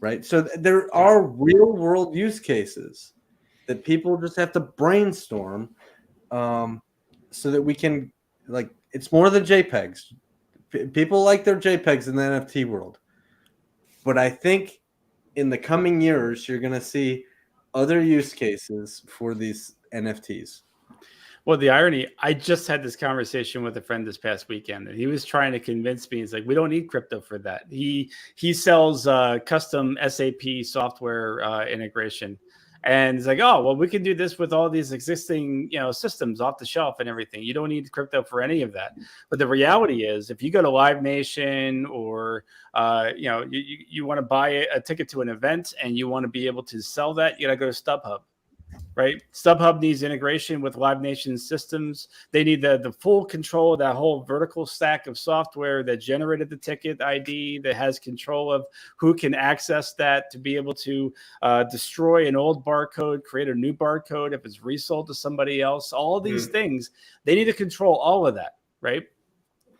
Right? So there are real world use cases that people just have to brainstorm so that we can, it's more than JPEGs. People like their JPEGs in the NFT world. But I think in the coming years, you're going to see other use cases for these NFTs? Well, the irony, I just had this conversation with a friend this past weekend, and he was trying to convince me. He's like, we don't need crypto for that. He sells custom SAP software integration. And he's like, oh, well, we can do this with all these existing, systems off the shelf and everything. You don't need crypto for any of that. But the reality is, if you go to Live Nation or, you want to buy a ticket to an event and you want to be able to sell that, you got to go to StubHub. Right. StubHub needs integration with Live Nation systems. They need the full control of that whole vertical stack of software that generated the ticket ID, that has control of who can access that, to be able to destroy an old barcode, create a new barcode if it's resold to somebody else. All of these things, they need to control all of that. Right.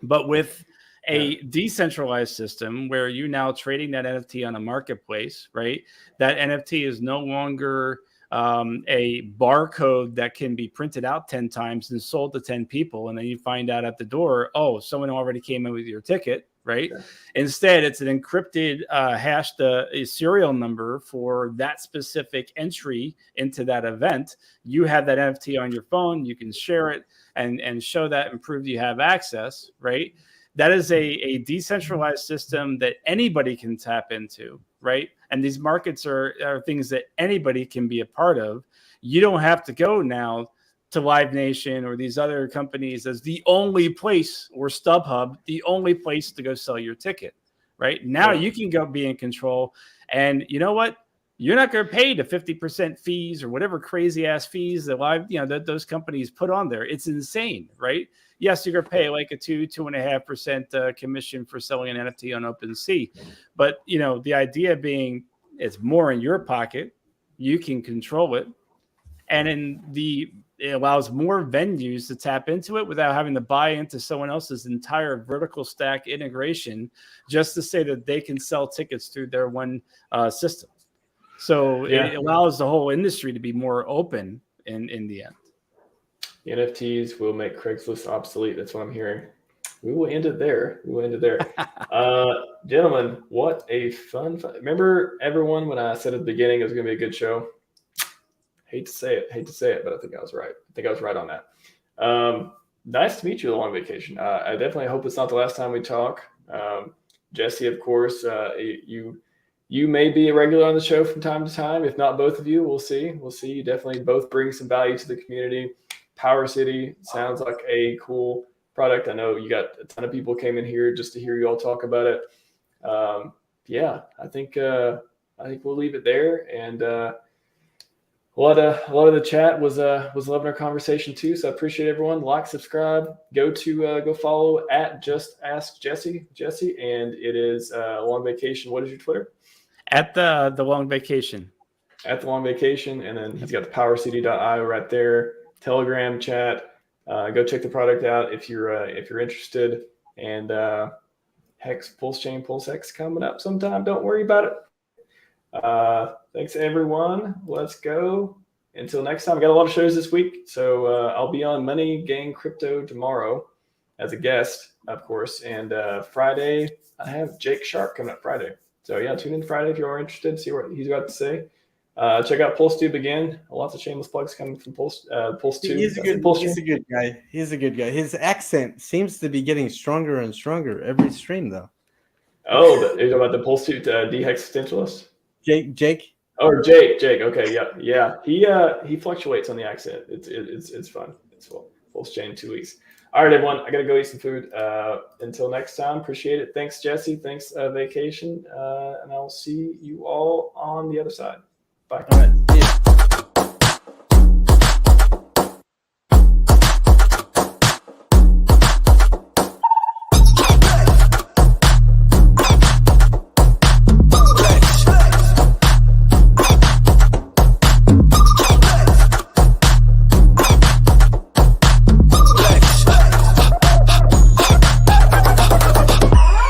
But with a decentralized system where you're now trading that NFT on a marketplace, right? That NFT is no longer a barcode that can be printed out 10 times and sold to 10 people. And then you find out at the door, oh, someone already came in with your ticket, right? Sure. Instead, it's an encrypted, hashed a serial number for that specific entry into that event. You have that NFT on your phone. You can share it and show that and prove you have access, right? That is a decentralized system that anybody can tap into, right? And these markets are things that anybody can be a part of. You don't have to go now to Live Nation or these other companies as the only place, or StubHub, the only place to go sell your ticket, right? Now you can go be in control. And you know what? You're not going to pay the 50% fees or whatever crazy ass fees that that those companies put on there. It's insane, right? Yes, you're going to pay like a 2.5% commission for selling an NFT on OpenSea. But, the idea being it's more in your pocket. You can control it. And it allows more venues to tap into it without having to buy into someone else's entire vertical stack integration just to say that they can sell tickets through their one system. So it allows the whole industry to be more open in the end. NFTs will make Craigslist obsolete. That's what I'm hearing. We will end it there. Gentlemen, what a fun. Remember, everyone, when I said at the beginning it was going to be a good show? Hate to say it, but I think I was right. I think I was right on that. Nice to meet you along vacation. I definitely hope it's not the last time we talk. Jesse, of course, you may be a regular on the show from time to time. If not both of you, we'll see. You definitely both bring some value to the community. PowerCity sounds like a cool product. I know you got a ton of people came in here just to hear you all talk about it. I think we'll leave it there. And a lot of the chat was loving our conversation too. So I appreciate everyone. Like, subscribe, go follow at Just Ask Jesse, and it is Long Vacation. What is your Twitter? At the Long Vacation. At the Long Vacation, and then he's got the PowerCity.io right there. Telegram chat. Go check the product out if you're interested. And HEX, PulseChain, PulseX coming up sometime. Don't worry about it. Thanks everyone. Let's go. Until next time. I got a lot of shows this week, so I'll be on Money Gang Crypto tomorrow as a guest, of course. And Friday, I have Jake Sharp coming up Friday. So yeah, tune in Friday if you are interested. See what he's got to say. Check out PulseTube again. Lots of shameless plugs coming from PulseTube. He's a good guy. He's a good guy. His accent seems to be getting stronger and stronger every stream, though. Oh, you're talking about the PulseTube DHEX existentialist? Jake. Oh, Jake. Okay, yeah. He fluctuates on the accent. It's fun. It's cool. PulseChain 2 weeks. All right, everyone. I gotta go eat some food. Until next time, appreciate it. Thanks, Jesse. Thanks, Vacation. And I'll see you all on the other side. Bye. All right.